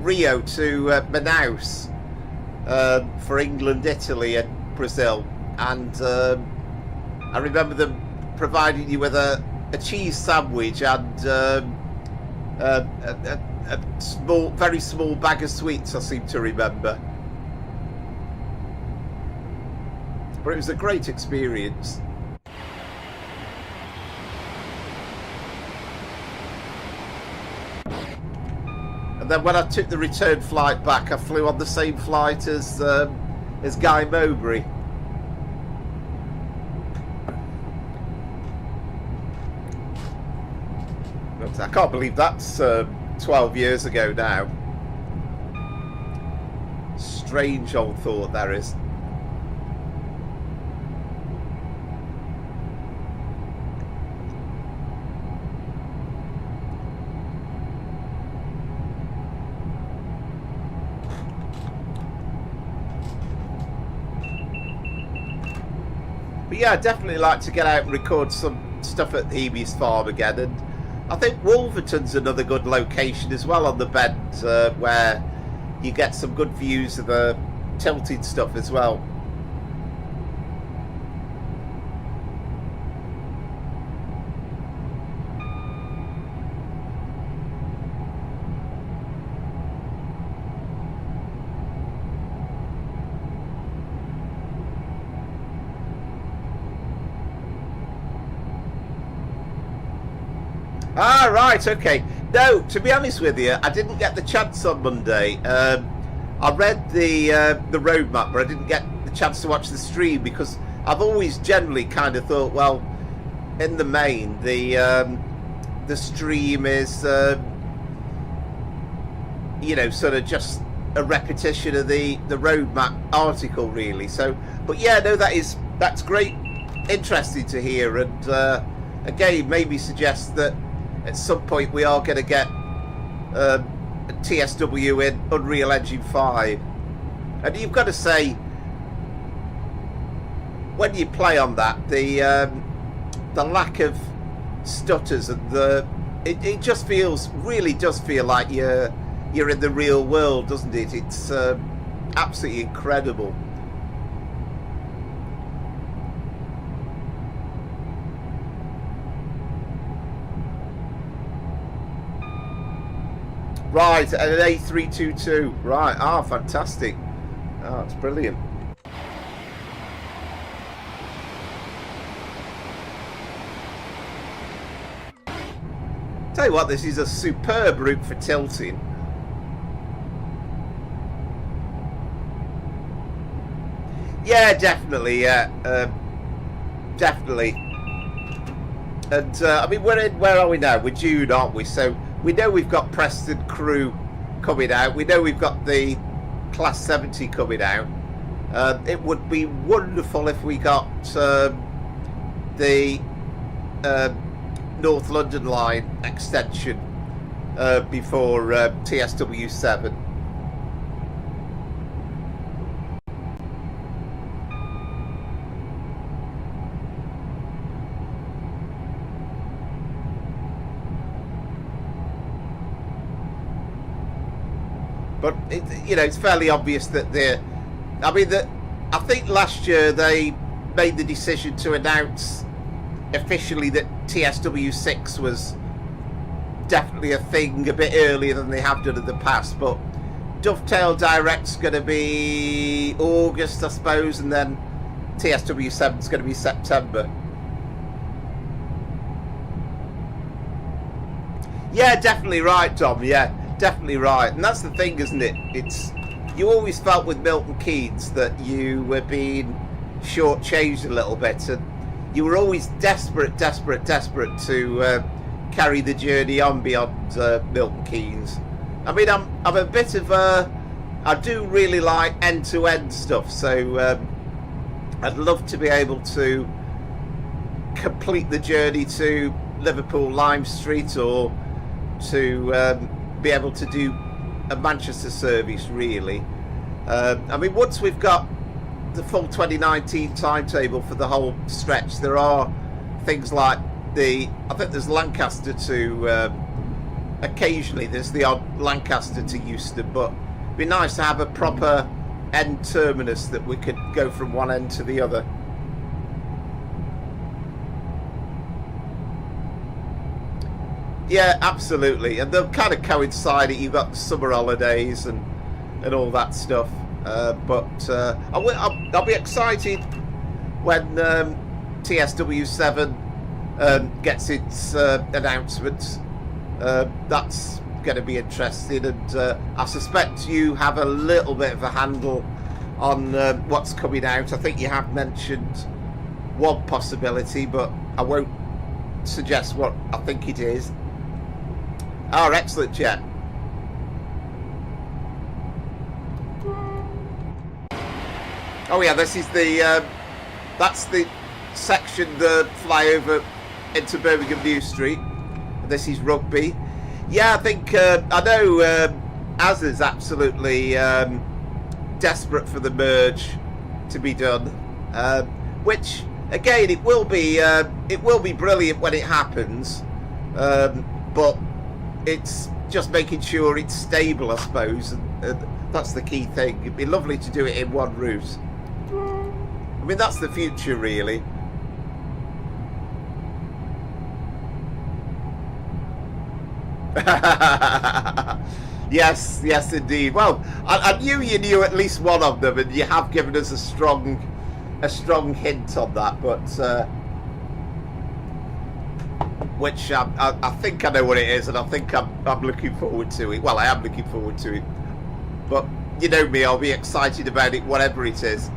Rio to Manaus for England, Italy, and Brazil, and I remember them providing you with a cheese sandwich and a very small bag of sweets. I seem to remember. But it was a great experience. And then when I took the return flight back, I flew on the same flight as Guy Mowbray. I can't believe that's 12 years ago now. Strange old thought there is. But yeah, I'd definitely like to get out and record some stuff at Hebe's farm again. And I think Wolverton's another good location as well on the bend, where you get some good views of the tilted stuff as well. Ah, right, okay. No, to be honest with you, I didn't get the chance on Monday. I read the roadmap, but I didn't get the chance to watch the stream because I've always generally kind of thought, well, in the main, the stream is, you know, sort of just a repetition of the roadmap article, really. So, but yeah, no, that's great, interesting to hear, and again, maybe suggest that at some point we are going to get a TSW in Unreal Engine 5, and you've got to say, when you play on that, the lack of stutters and it just really does feel like you're in the real world, doesn't it? It's absolutely incredible. Right, an A322. Right, fantastic. Oh, it's brilliant. Tell you what, this is a superb route for tilting. Yeah, definitely, definitely. And I mean, where are we now? We're June, aren't we? So we know we've got Preston Crewe coming out. We know we've got the Class 70 coming out. It would be wonderful if we got the North London line extension before TSW6. But you know, it's fairly obvious that I think last year they made the decision to announce officially that TSW6 was definitely a thing a bit earlier than they have done in the past. But Dovetail Direct's going to be August, I suppose, and then TSW7's going to be September. Yeah, definitely right, Tom. Yeah, definitely right. And that's the thing, isn't it? You always felt with Milton Keynes that you were being shortchanged a little bit, and you were always desperate to carry the journey on beyond Milton Keynes. I mean, I'm a bit of I do really like end-to-end stuff, so I'd love to be able to complete the journey to Liverpool Lime Street, or to be able to do a Manchester service, really. I mean, once we've got the full 2019 timetable for the whole stretch, there are things like I think there's Lancaster to occasionally there's the odd Lancaster to Euston, but it'd be nice to have a proper end terminus that we could go from one end to the other. Yeah, absolutely, and they'll kind of coincide. You've got the summer holidays and all that stuff, but I'll be excited when TSW7 gets its announcements. That's going to be interesting, and I suspect you have a little bit of a handle on what's coming out. I think you have mentioned one possibility, but I won't suggest what I think it is. Oh, excellent, Jet. Oh yeah, this is that's the section, the flyover into Birmingham New Street. This is Rugby. Yeah, I think I know Az is absolutely desperate for the merge to be done, which again it will be brilliant when it happens, but it's just making sure it's stable, I suppose, and that's the key thing. It'd be lovely to do it in one route. I mean, that's the future, really. Yes, indeed. Well, I knew you knew at least one of them, and you have given us a strong hint on that. But which I think I know what it is, and I think I'm looking forward to it. Well, I am looking forward to it, but you know me, I'll be excited about it whatever it is.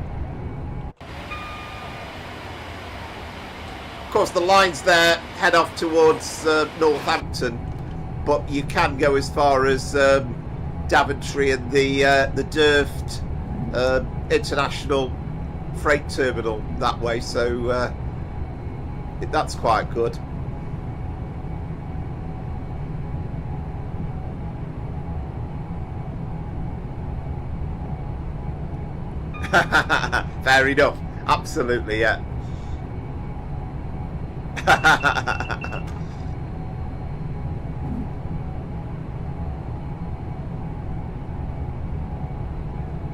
Of course, the lines there head off towards Northampton, but you can go as far as Daventry and the Derft International Freight Terminal that way, so that's quite good. Fair enough. Absolutely, yeah.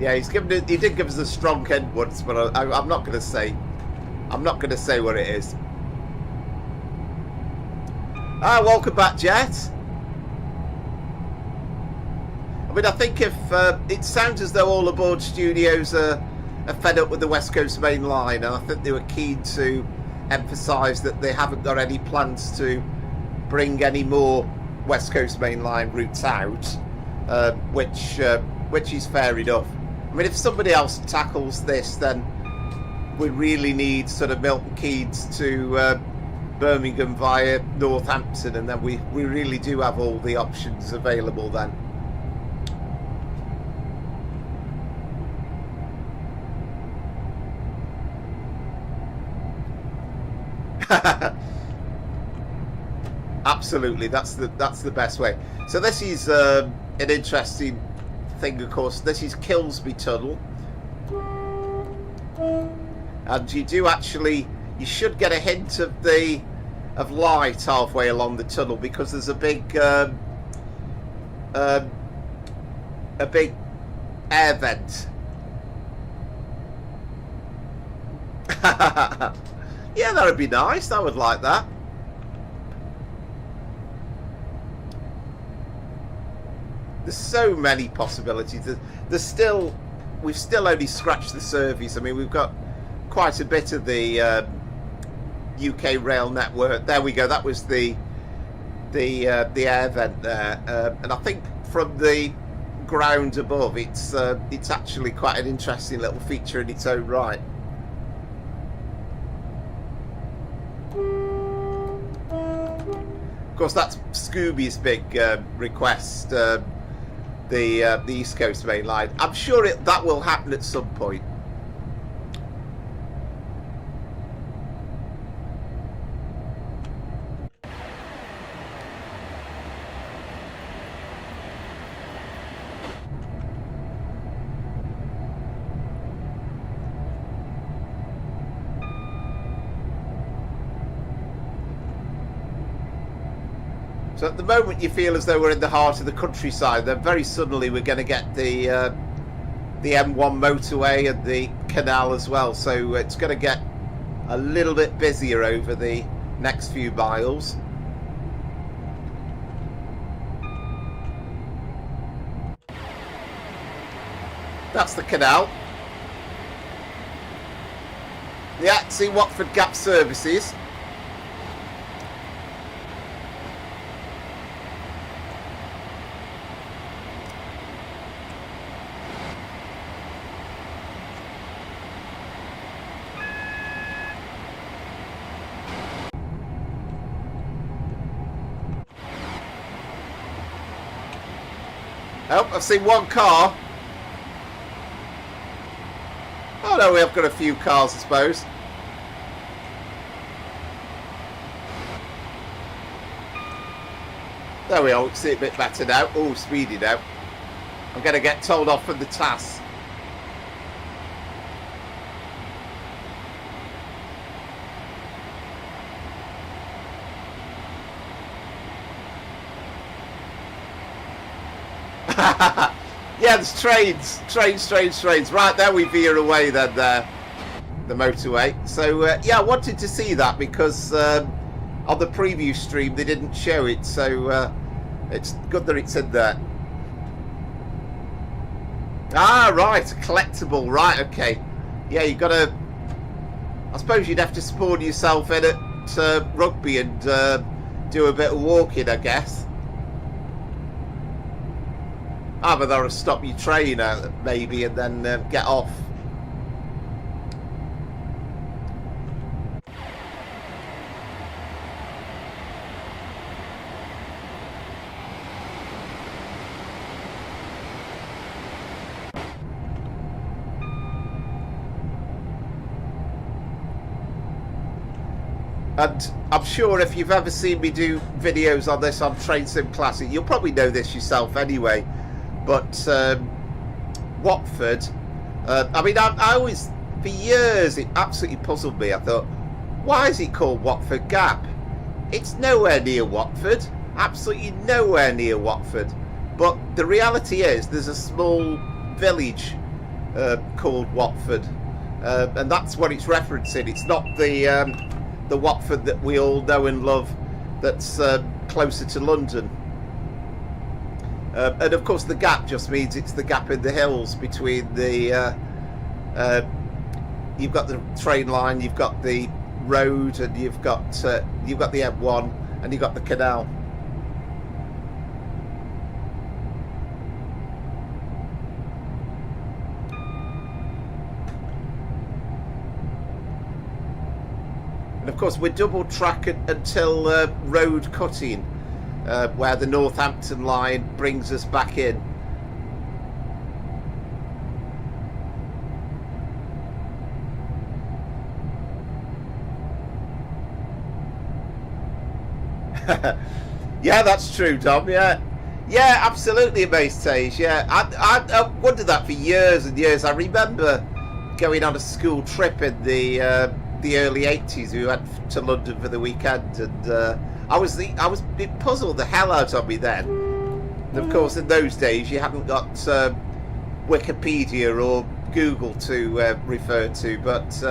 Yeah, he did give us a strong end once, but I'm not going to say. I'm not going to say what it is. Ah, welcome back, Jet. I mean, I think if it sounds as though all aboard studios are fed up with the West Coast Main Line, and I think they were keen to emphasise that they haven't got any plans to bring any more West Coast Main Line routes out, which is fair enough. I mean, if somebody else tackles this, then we really need sort of Milton Keynes to Birmingham via Northampton, and then we really do have all the options available then. Absolutely, that's the best way. So this is an interesting thing, of course. This is Kilsby Tunnel, and you should get a hint of light halfway along the tunnel, because there's a big air vent. Yeah, that would be nice. I would like that. There's so many possibilities. We've still only scratched the surface. I mean, we've got quite a bit of the UK rail network. There we go. That was the air vent there, and I think from the ground above, it's actually quite an interesting little feature in its own right. Of course, that's Scooby's big request, the East Coast Main Line. I'm sure that will happen at some point. So at the moment you feel as though we're in the heart of the countryside, then very suddenly we're going to get the M1 motorway and the canal as well. So it's going to get a little bit busier over the next few miles. That's the canal. Yeah, see Watford Gap Services. Oh, I've seen one car. Oh no, we have got a few cars, I suppose. There we are, we can see it a bit better now. Oh, speedy now. I'm going to get told off from the TAS. Yeah, there's trains. Right, there we veer away then, the motorway. So, yeah, I wanted to see that because on the preview stream they didn't show it, so it's good that it's in there. Ah, right, collectible, right, okay. Yeah, you've got to... I suppose you'd have to spawn yourself in at Rugby and do a bit of walking, I guess. Either or stop your train maybe and then get off. And I'm sure if you've ever seen me do videos on this on Train Sim Classic, you'll probably know this yourself anyway. But Watford, I mean, I always, for years, it absolutely puzzled me. I thought, why is it called Watford Gap? It's nowhere near Watford, absolutely nowhere near Watford. But the reality is, there's a small village called Watford, and that's what it's referencing. It's not the Watford that we all know and love, that's closer to London. And of course the gap just means it's the gap in the hills between the you've got the train line, you've got the road, and you've got the M1, and you've got the canal. And of course we're double track until road cutting, where the Northampton line brings us back in. Yeah, that's true, Dom. Yeah, absolutely, Amaze. Yeah, I wondered that for years and years. I remember going on a school trip in the early 80s. We went to London for the weekend, and it puzzled the hell out of me then. And of course, in those days, you hadn't got Wikipedia or Google to refer to, but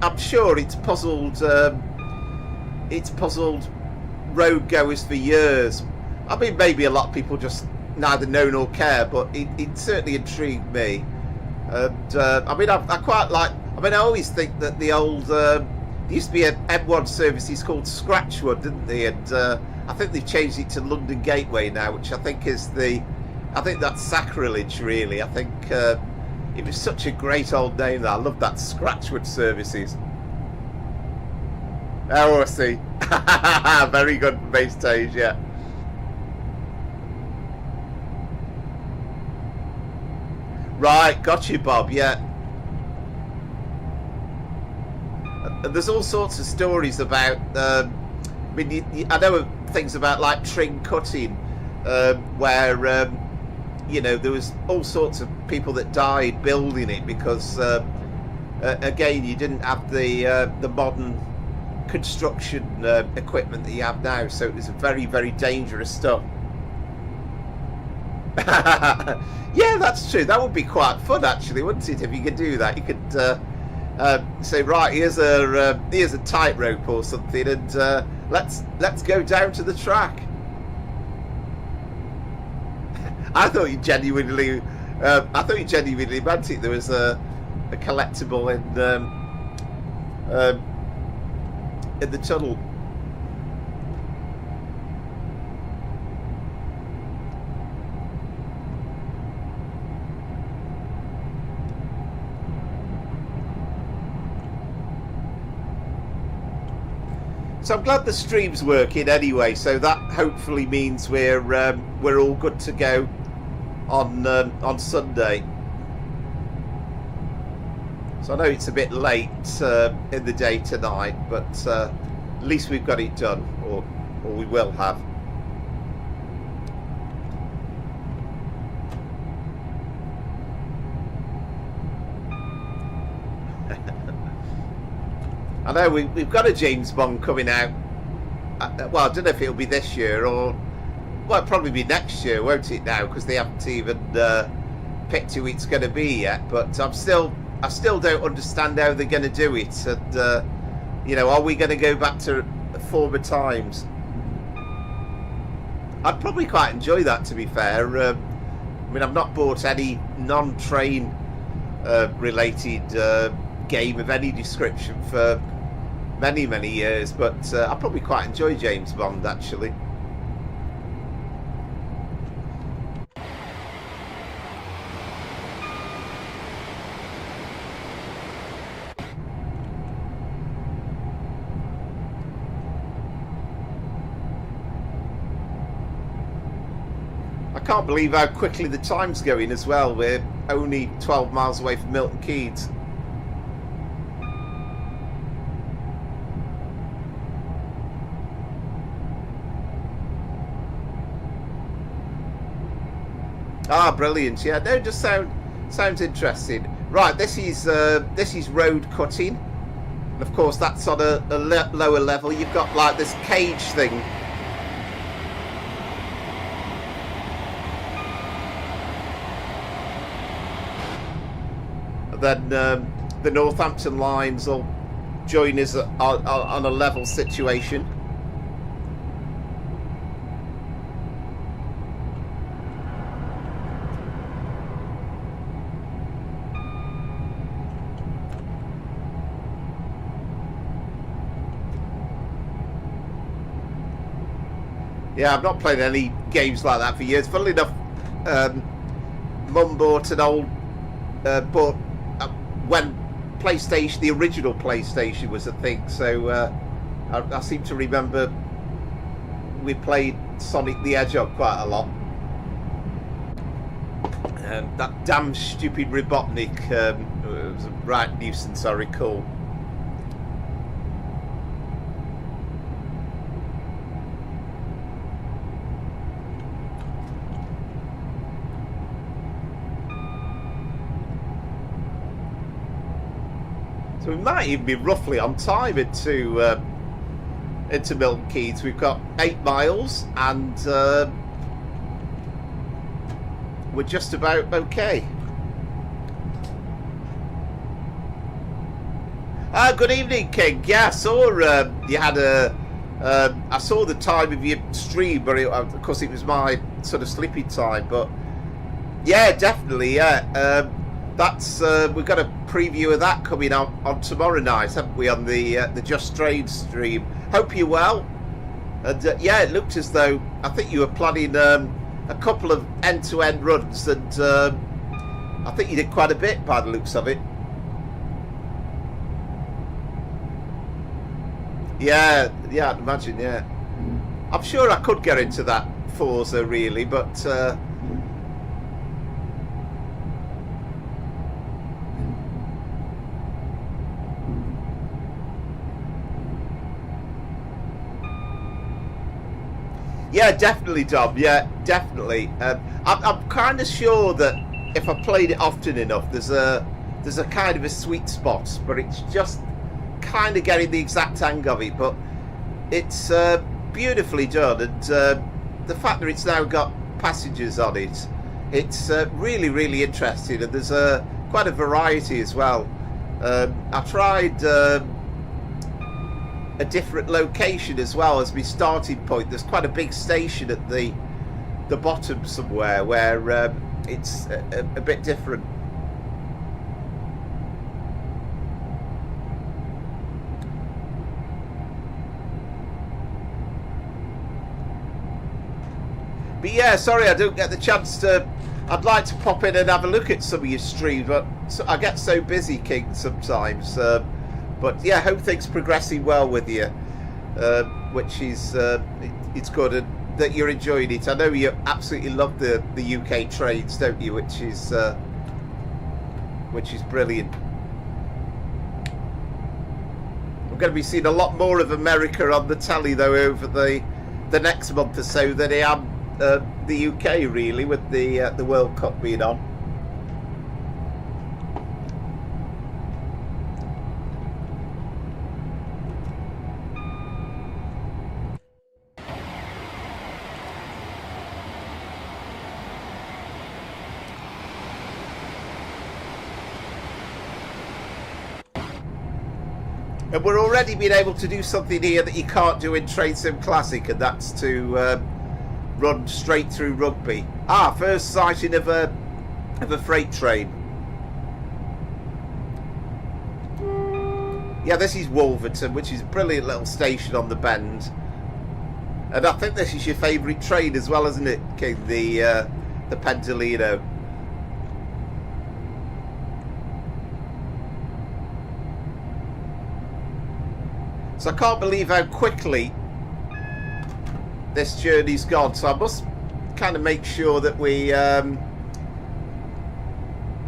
I'm sure it's puzzled road goers for years. I mean, maybe a lot of people just neither know nor care, but it certainly intrigued me. And I mean, I quite like. I mean, I always think that the old there used to be an M1 services called Scratchwood, didn't they? And I think they've changed it to London Gateway now, which I think is I think that's sacrilege, really. I think it was such a great old name that I love that Scratchwood services. Oh, I see. Very good base stage, yeah. Right, got you, Bob. Yeah. And there's all sorts of stories about. I mean, I know things about like Tring cutting, where you know, there was all sorts of people that died building it because, again, you didn't have the modern construction equipment that you have now, so it was very, very dangerous stuff. Yeah, that's true. That would be quite fun, actually, wouldn't it? If you could do that, you could say, right, here's a tightrope or something, and let's go down to the track. I thought you genuinely meant it. There was a collectible in the tunnel. So I'm glad the stream's working anyway. So that hopefully means we're all good to go on Sunday. So I know it's a bit late in the day tonight, but at least we've got it done, or we will have. I know we've got a James Bond coming out. Well, I don't know if it'll be this year or, well, it'll probably be next year, won't it now? Because they haven't even picked who it's going to be yet. But I still don't understand how they're going to do it. And you know, are we going to go back to former times? I'd probably quite enjoy that, to be fair. I mean, I've not bought any non-train related game of any description for many, many years, but I probably quite enjoy James Bond, actually. I can't believe how quickly the time's going as well. We're only 12 miles away from Milton Keynes. Ah, brilliant! Yeah, no, just sounds interesting. Right, this is road cutting, and of course that's on a lower level. You've got like this cage thing. And then the Northampton lines will join us on a level situation. Yeah, I've not played any games like that for years. Funnily enough, Mum bought an old when PlayStation, the original PlayStation, was a thing. So I seem to remember we played Sonic the Hedgehog quite a lot. That damn stupid Robotnik was a right nuisance, I recall. So we might even be roughly on time into Milton Keynes. We've got 8 miles and we're just about okay. Good evening, King. Yeah, I saw you had I saw the time of your stream, but of course it was my sort of sleepy time. But yeah, definitely, yeah. That's we've got a preview of that coming out on tomorrow night, haven't we, on the Just Strange stream. Hope you're well. And yeah, it looked as though I think you were planning a couple of end-to-end runs, and I think you did quite a bit by the looks of it. Yeah, I'd imagine. Yeah, I'm sure I could get into that Forza really, but. Yeah, definitely, Dom. Yeah, definitely. I'm kind of sure that if I played it often enough, there's a kind of a sweet spot, but it's just kind of getting the exact hang of it. But it's beautifully done, and the fact that it's now got passengers on it, it's really, really interesting, and there's quite a variety as well. I tried a different location as well as my starting point. There's quite a big station at the bottom somewhere where it's a bit different. But yeah, sorry I don't get the chance to. I'd like to pop in and have a look at some of your streams, but I get so busy, King, sometimes. But yeah, hope things progressing well with you, which is it's good, and that you're enjoying it. I know you absolutely love the UK trains, don't you? Which is brilliant. I'm going to be seeing a lot more of America on the telly though over the next month or so than I am the UK really, with the World Cup being on. And we're already being able to do something here that you can't do in Train Sim Classic, and that's to run straight through Rugby. First sighting of a freight train. Yeah, this is Wolverton, which is a brilliant little station on the bend. And I think this is your favourite train as well, isn't it, King? The Pendolino. So I can't believe how quickly this journey's gone. So I must kind of make sure that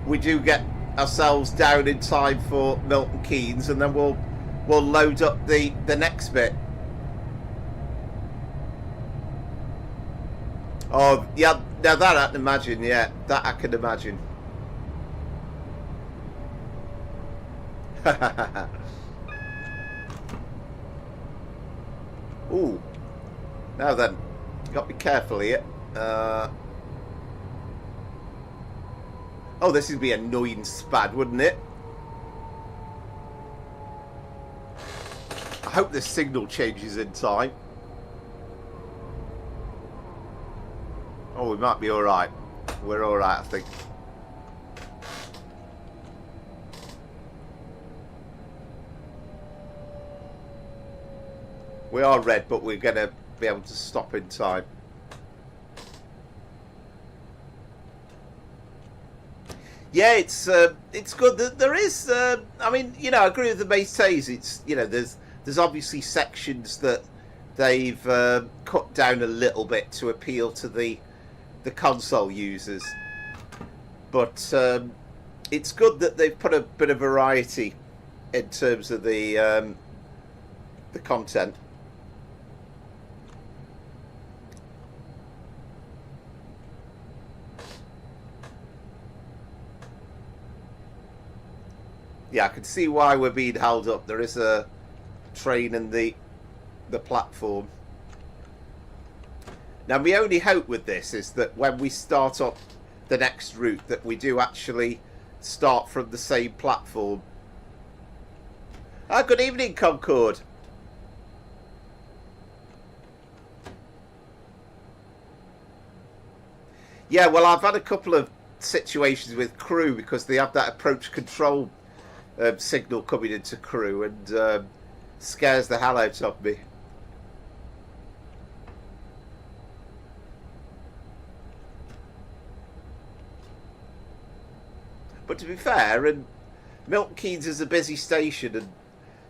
we do get ourselves down in time for Milton Keynes, and then we'll load up the next bit. Oh yeah, now that I can imagine. Yeah, that I can imagine. Ooh. Now then, you got to be careful here. Oh, this would be annoying spad, wouldn't it? I hope this signal changes in time. Oh, we might be alright. We're alright, I think. We are red, but we're going to be able to stop in time. Yeah, it's good. There is, I mean, you know, I agree with the métis. It's, you know, there's obviously sections that they've cut down a little bit to appeal to the console users, but it's good that they've put a bit of variety in terms of the content. Yeah, I can see why we're being held up. There is a train in the platform. Now, my only hope with this is that when we start up the next route, that we do actually start from the same platform. Ah, good evening, Concord. Yeah, well, I've had a couple of situations with Crewe because they have that approach control signal coming into Crewe, and scares the hell out of me. But to be fair, and Milton Keynes is a busy station, and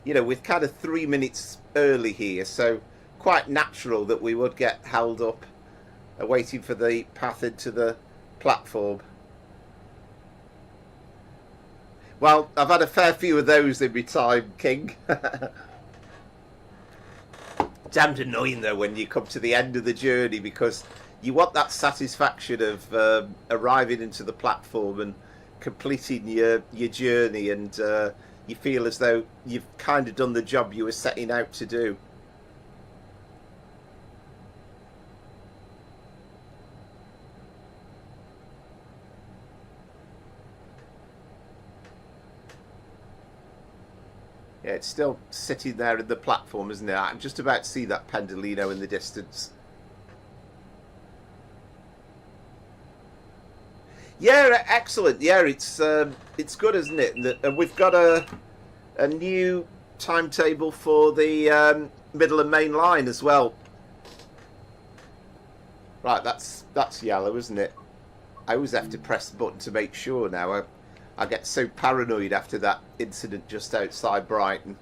you know, we're kind of 3 minutes early here, so quite natural that we would get held up waiting for the path into the platform. Well, I've had a fair few of those in my time, King. Damned annoying though when you come to the end of the journey, because you want that satisfaction of arriving into the platform and completing your journey, and you feel as though you've kind of done the job you were setting out to do. Yeah, it's still sitting there in the platform, isn't it? I can just about see that Pendolino in the distance. Yeah, excellent. Yeah, it's good, isn't it? And we've got a new timetable for the Middle and Main Line as well. Right, that's yellow, isn't it? I always have to press the button to make sure now. I get so paranoid after that incident just outside Brighton.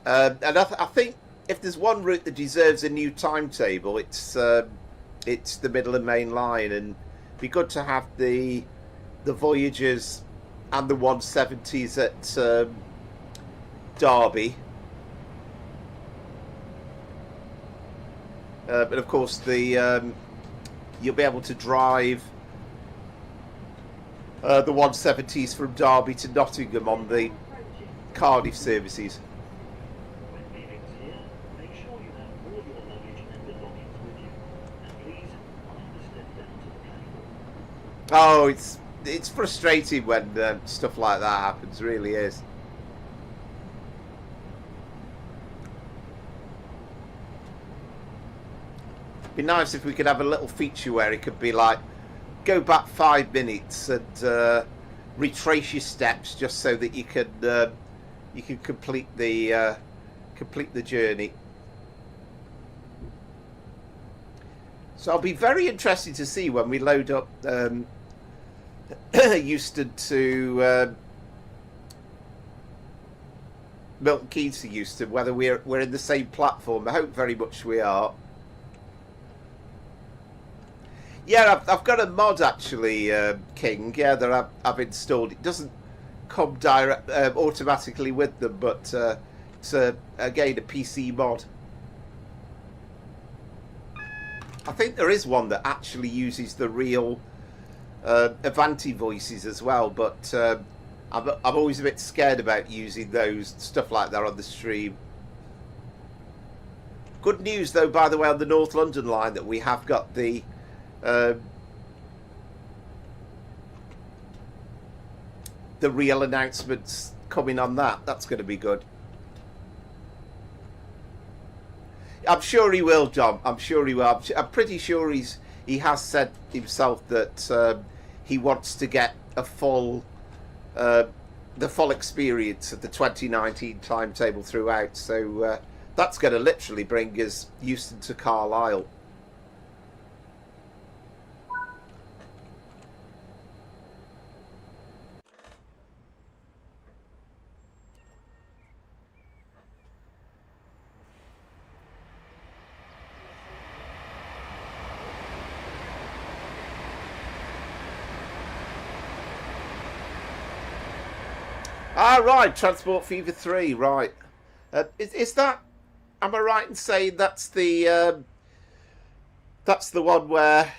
And I think if there's one route that deserves a new timetable, it's the Middle and Main Line, and it'd be good to have the Voyagers and the 170s at Derby. But of course, you'll be able to drive the 170s from Derby to Nottingham on the Cardiff services. When leaving here, make sure you have all your luggage and belongings with you. And please mind the step down to the platform. Oh, it's frustrating when stuff like that happens. It really is. It'd be nice if we could have a little feature where it could be like, go back 5 minutes and retrace your steps just so that you can complete the journey. So I'll be very interested to see when we load up Euston to Milton Keynes to Euston, whether we're in the same platform. I hope very much we are. Yeah, I've got a mod actually, King. Yeah, that I've installed. It doesn't come direct automatically with them, but it's again a PC mod. I think there is one that actually uses the real Avanti voices as well, but I'm always a bit scared about using those, stuff like that on the stream. Good news though, by the way, on the North London line, that we have got the real announcements coming on that. That's going to be good. I'm sure he will, John. I'm sure he will. I'm pretty sure he has said himself that he wants to get a full the full experience of the 2019 timetable throughout. So that's going to literally bring us Euston to Carlisle. Ah, right, Transport Fever 3, right. Is that, am I right in saying that's the one where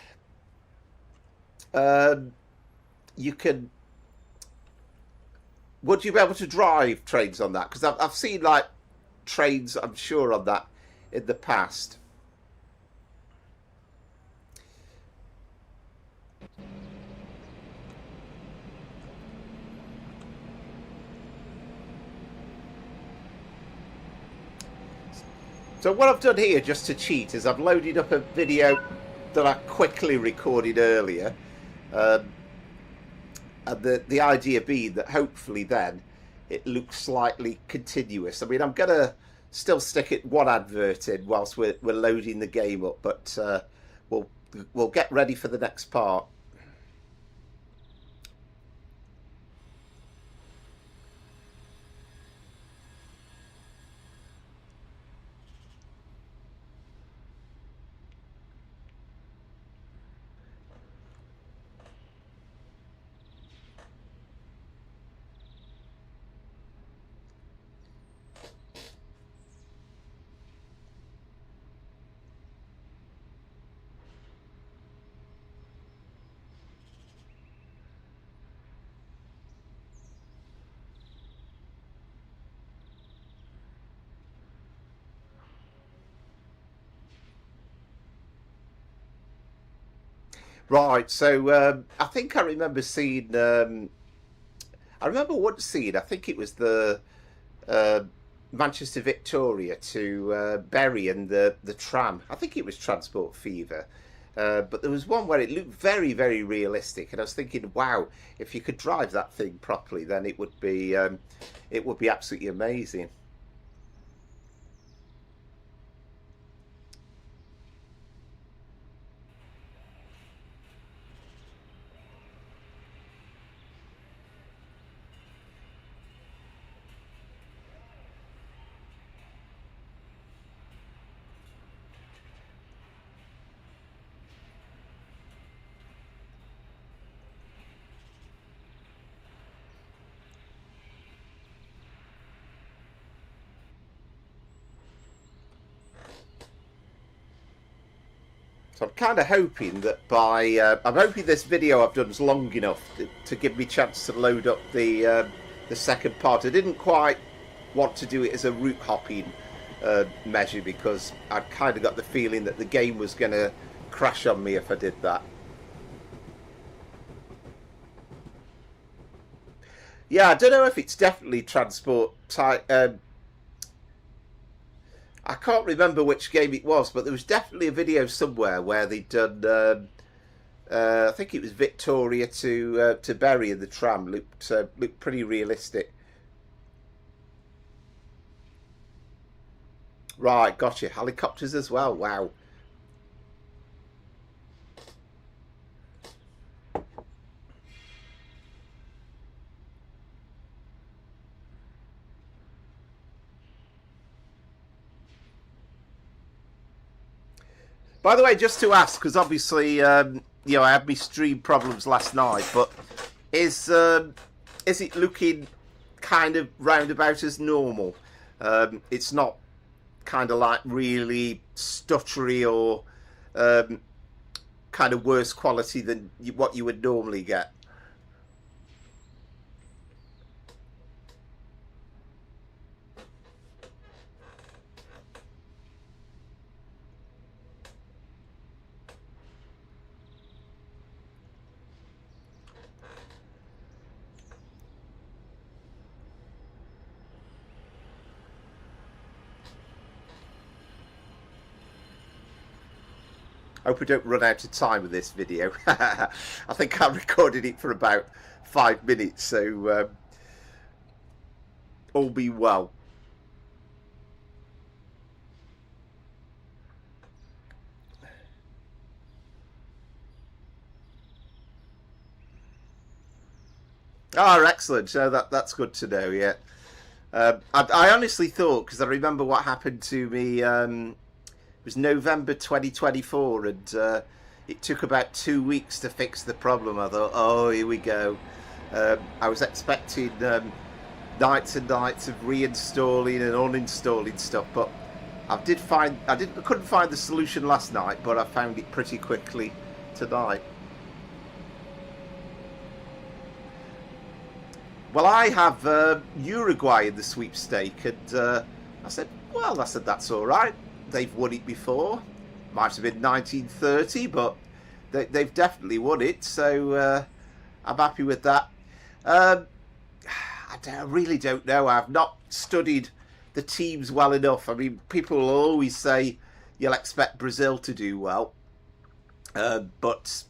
you can, would you be able to drive trains on that? Because I've seen like trains, I'm sure, on that in the past. So what I've done here, just to cheat, is I've loaded up a video that I quickly recorded earlier, and the idea being that hopefully then it looks slightly continuous. I mean, I'm gonna still stick it one advert in whilst we're loading the game up, but we'll get ready for the next part. Right, so I think I remember seeing. I remember once seeing. I think it was the Manchester Victoria to Bury and the tram. I think it was Transport Fever, but there was one where it looked very, very realistic, and I was thinking, wow, if you could drive that thing properly, then it would be absolutely amazing. So I'm kind of hoping that I'm hoping this video I've done is long enough to give me a chance to load up the second part. I didn't quite want to do it as a route hopping measure, because I'd kind of got the feeling that the game was going to crash on me if I did that. Yeah, I don't know if it's definitely transport type. I can't remember which game it was, but there was definitely a video somewhere where they'd done I think it was Victoria to Bury in the tram. Looked pretty realistic. Right, gotcha. Helicopters as well. Wow. By the way, just to ask, because obviously, I had my stream problems last night, but is it looking kind of roundabout as normal? It's not kind of like really stuttery or kind of worse quality than what you would normally get. I hope we don't run out of time with this video. I think I recorded it for about 5 minutes, so all be well. Oh, excellent. So that's good to know. Yeah, I honestly thought, because I remember what happened to me. It was November 2024, and it took about 2 weeks to fix the problem. I thought, oh, here we go. I was expecting nights and nights of reinstalling and uninstalling stuff, but I couldn't find the solution last night, but I found it pretty quickly tonight. Well, I have Uruguay in the sweepstake, and I said, that's all right. They've won it before. Might have been 1930, but they've definitely won it, so I'm happy with that. I really don't know. I've not studied the teams well enough. I mean, people will always say you'll expect Brazil to do well, but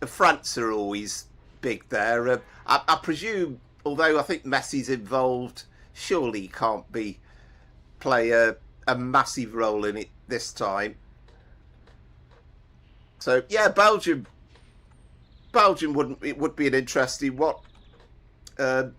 France are always big there. I presume, although I think Messi's involved, surely he can't play a massive role in it this time. So yeah, Belgium would be an interesting one. I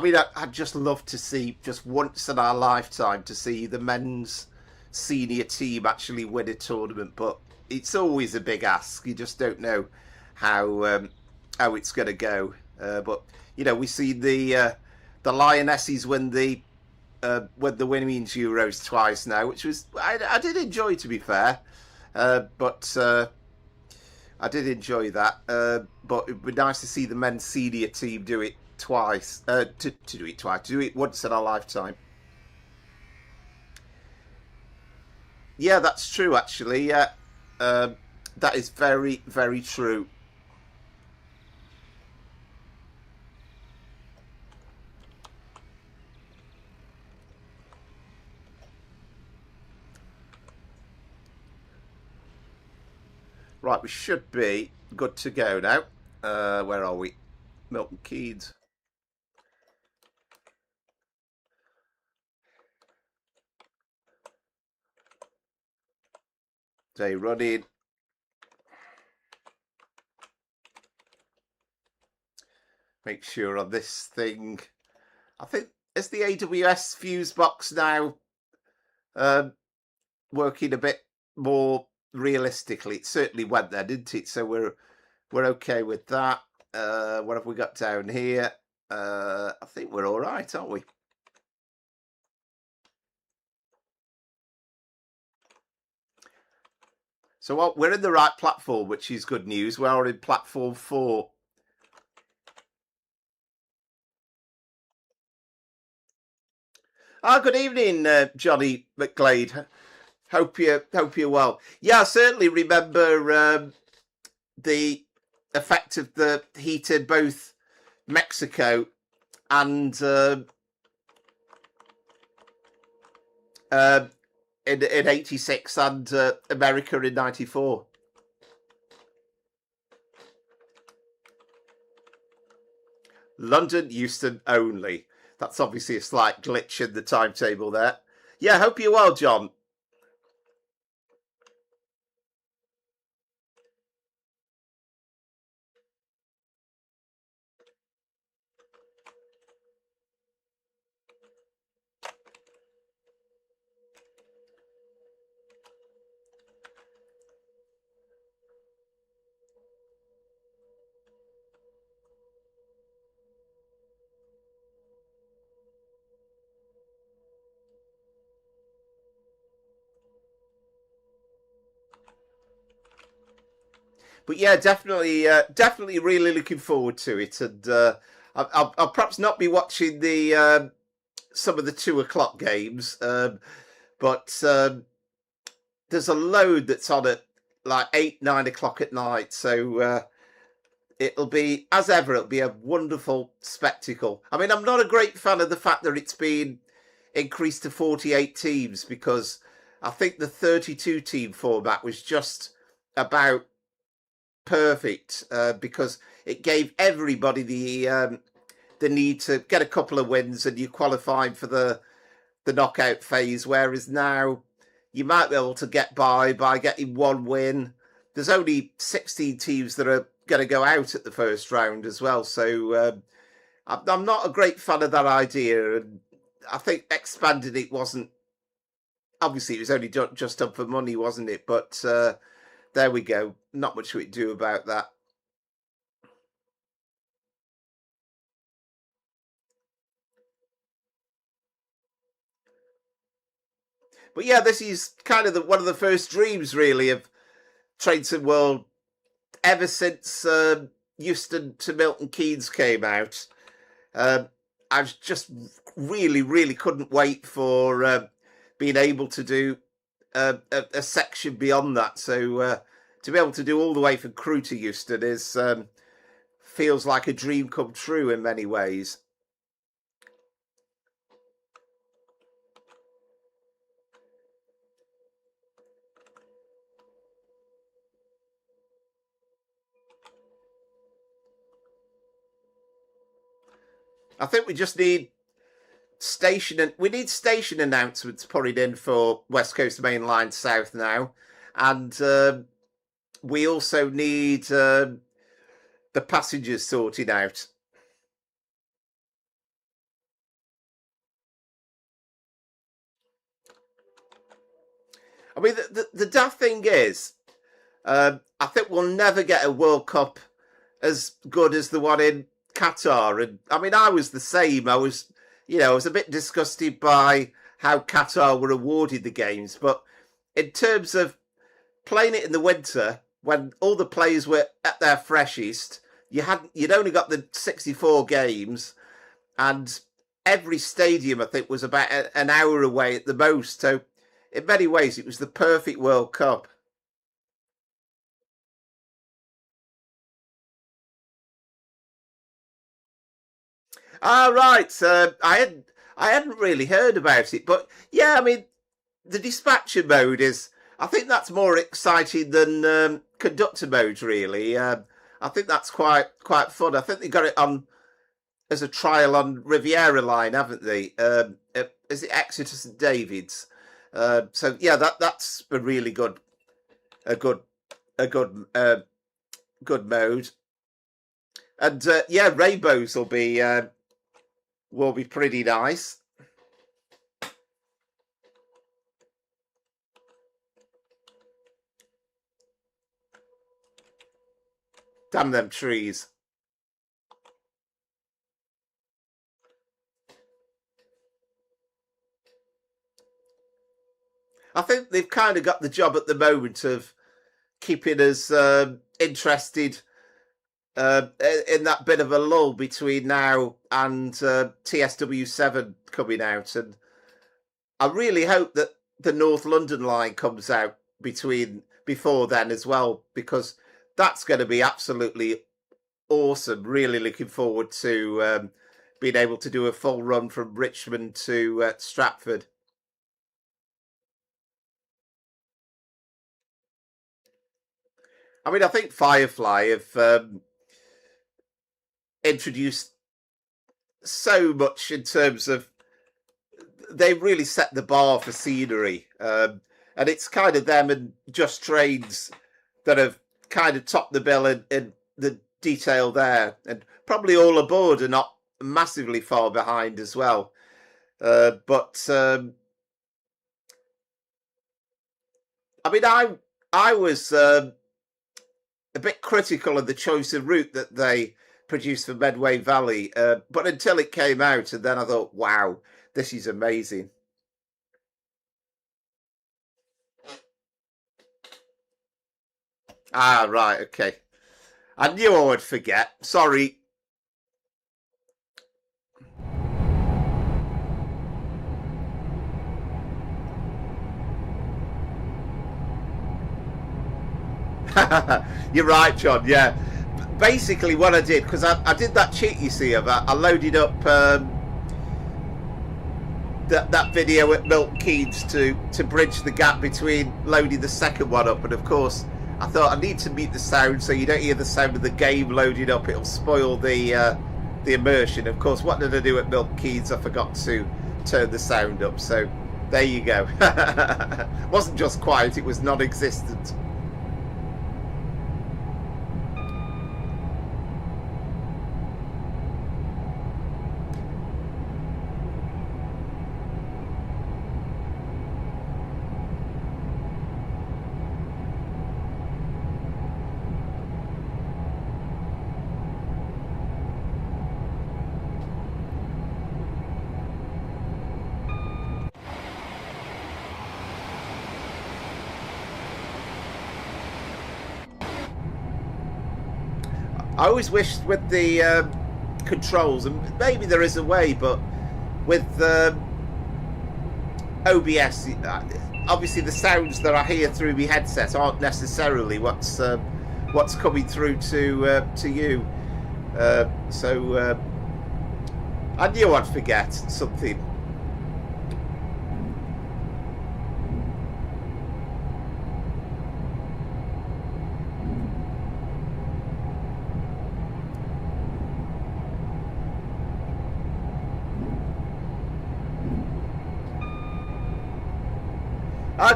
mean, I'd just love to see, just once in our lifetime, to see the men's senior team actually win a tournament, but it's always a big ask. You just don't know how it's going to go. But we see the Lionesses win the Women's Euros twice now, which was I did enjoy, to be fair, but I did enjoy that. But it'd be nice to see the men's senior team do it twice. To do it once in our lifetime. Yeah, that's true. Actually, yeah, that is very, very true. Right, we should be good to go now. Where are we? Milton Keynes. Day running. Make sure on this thing. I think, is the AABS fuse box now working a bit more realistically? It certainly went there, didn't it? So we're okay with that. What have we got down here? I think we're all right, aren't we? So we're in the right platform, which is good news. We're in platform 4. Good evening, Johnny McGlade. Hope you're well. Yeah, I certainly remember the effect of the heat in both Mexico and in '86 and America in '94. London Euston only. That's obviously a slight glitch in the timetable there. Yeah, hope you're well, John. But yeah, definitely really looking forward to it. And I'll perhaps not be watching the some of the 2 o'clock games, but there's a load that's on at like 8, 9 o'clock at night. So it'll be, as ever, it'll be a wonderful spectacle. I mean, I'm not a great fan of the fact that it's been increased to 48 teams, because I think the 32 team format was just about perfect, because it gave everybody the need to get a couple of wins and you qualified for the knockout phase, whereas now you might be able to get by getting one win. There's only 16 teams that are going to go out at the first round as well, so I'm not a great fan of that idea, and I think expanding it wasn't, obviously it was only just done for money, wasn't it? But there we go, not much we can do about that. But yeah, this is kind of one of the first dreams, really, of Trainton World ever since Euston to Milton Keynes came out. I just really couldn't wait for being able to do a section beyond that. So to be able to do all the way from Crewe to Euston is feels like a dream come true in many ways. I think we just need station announcements put in for West Coast Main Line South now, and we also need the passengers sorted out. I mean, the daft thing is, I think we'll never get a World Cup as good as the one in Qatar. And I mean, I was the same. I was a bit disgusted by how Qatar were awarded the games. But in terms of playing it in the winter, when all the players were at their freshest, you'd only got the 64 games, and every stadium I think was about an hour away at the most. So in many ways, it was the perfect World Cup. Ah, right. I hadn't really heard about it, but yeah, I mean, the dispatcher mode is. I think that's more exciting than conductor mode, really. I think that's quite fun. I think they got it on as a trial on Riviera Line, haven't they? Is it Exeter St David's? So yeah, that's a really a good, a good, good mode. And yeah, rainbows will be pretty nice. Damn them trees. I think they've kind of got the job at the moment of keeping us interested in that bit of a lull between now and TSW6 coming out. And I really hope that the North London line comes out before then as well, because that's going to be absolutely awesome. Really looking forward to being able to do a full run from Richmond to Stratford. I mean, I think Firefly have introduced so much in terms of they really set the bar for scenery, and it's kind of them and Just Trains that have kind of topped the bill in the detail there, and probably All Aboard are not massively far behind as well. But I mean, I was a bit critical of the choice of route that they produced for Medway Valley, but until it came out, and then I thought, wow, this is amazing. Ah, right, okay. I knew I would forget. Sorry. You're right, John. Yeah. Basically, what I did, because I did that cheat, you see, of I loaded up that video at Milton Keynes to bridge the gap between loading the second one up, and of course I thought I need to mute the sound so you don't hear the sound of the game loaded up. It'll spoil the immersion. Of course, what did I do at Milton Keynes? I forgot to turn the sound up. So there you go. It wasn't just quiet; it was non-existent. I always wished with the controls, and maybe there is a way, but with OBS, obviously the sounds that I hear through my headset aren't necessarily what's coming through to you. So I knew I'd forget something.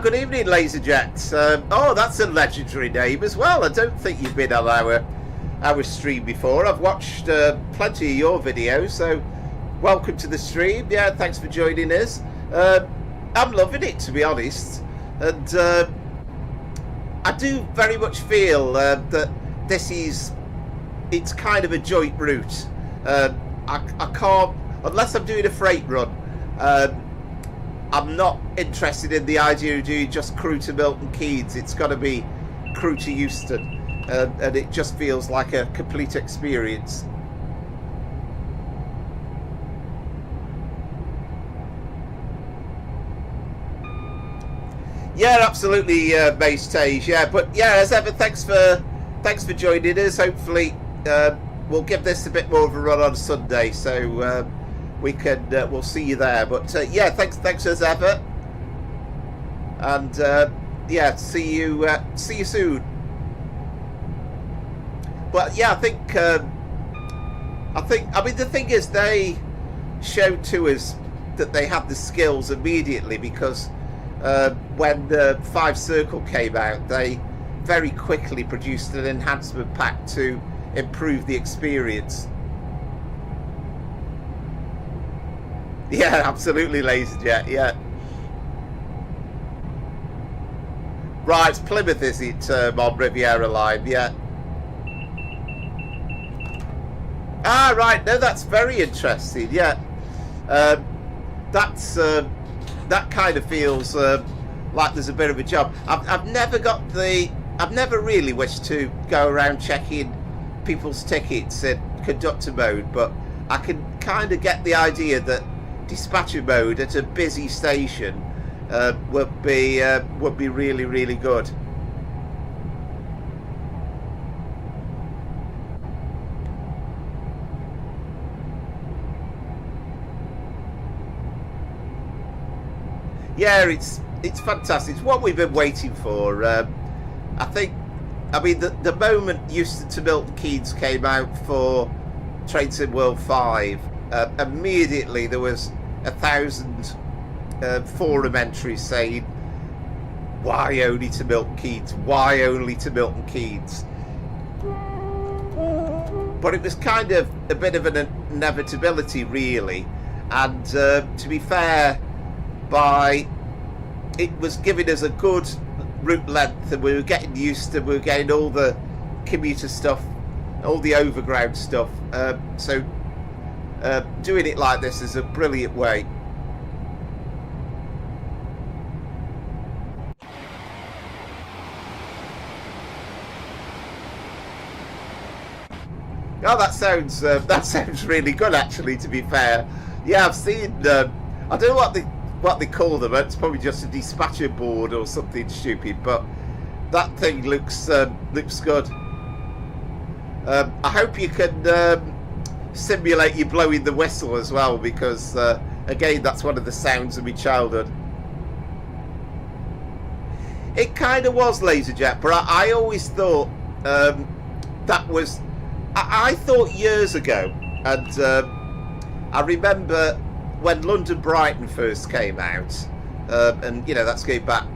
Good evening, LaserJet. Oh, that's a legendary name as well. I don't think you've been on our stream before. I've watched plenty of your videos, so welcome to the stream. Yeah, thanks for joining us. I'm loving it, to be honest, and I do very much feel that it's kind of a joint route. I can't, unless I'm doing a freight run. I'm not interested in the idea of doing just Crewe to Milton Keynes. It's got to be Crewe to Euston, and it just feels like a complete experience. Yeah, absolutely, Base Tage. Yeah, but yeah, as ever, thanks for joining us. Hopefully, we'll give this a bit more of a run on Sunday, so we can we'll see you there. But yeah, thanks as ever, and yeah, see you soon. But yeah, I mean, the thing is, they showed to us that they had the skills immediately, because when the 5 Circle came out, they very quickly produced an enhancement pack to improve the experience. Yeah, absolutely, LaserJet. Yeah. Right, it's Plymouth, is it, on Riviera Line? Yeah. Ah, right. No, that's very interesting. Yeah. That's that kind of feels like there's a bit of a job. I've never really wished to go around checking people's tickets in conductor mode, but I can kind of get the idea that dispatcher mode at a busy station would be really, really good. Yeah, it's fantastic. It's what we've been waiting for. I mean, the moment Euston to Milton Keynes came out for Train Sim World 5, immediately there was 1,000 forum entries saying, why only to Milton Keynes? Why only to Milton Keynes? But it was kind of a bit of an inevitability, really. And to be fair, it was giving us a good route length, and we were getting used to, we were getting all the commuter stuff, all the overground stuff. So doing it like this is a brilliant way. Oh, that sounds really good, actually. To be fair, yeah, I've seen. I don't know what they call them. It's probably just a dispatcher board or something stupid, but that thing looks good. I hope you can simulate you blowing the whistle as well, because again, that's one of the sounds of my childhood. It kind of was Laserjet, but I always thought that was. I thought years ago, and I remember when London Brighton first came out, and you know, that's going back,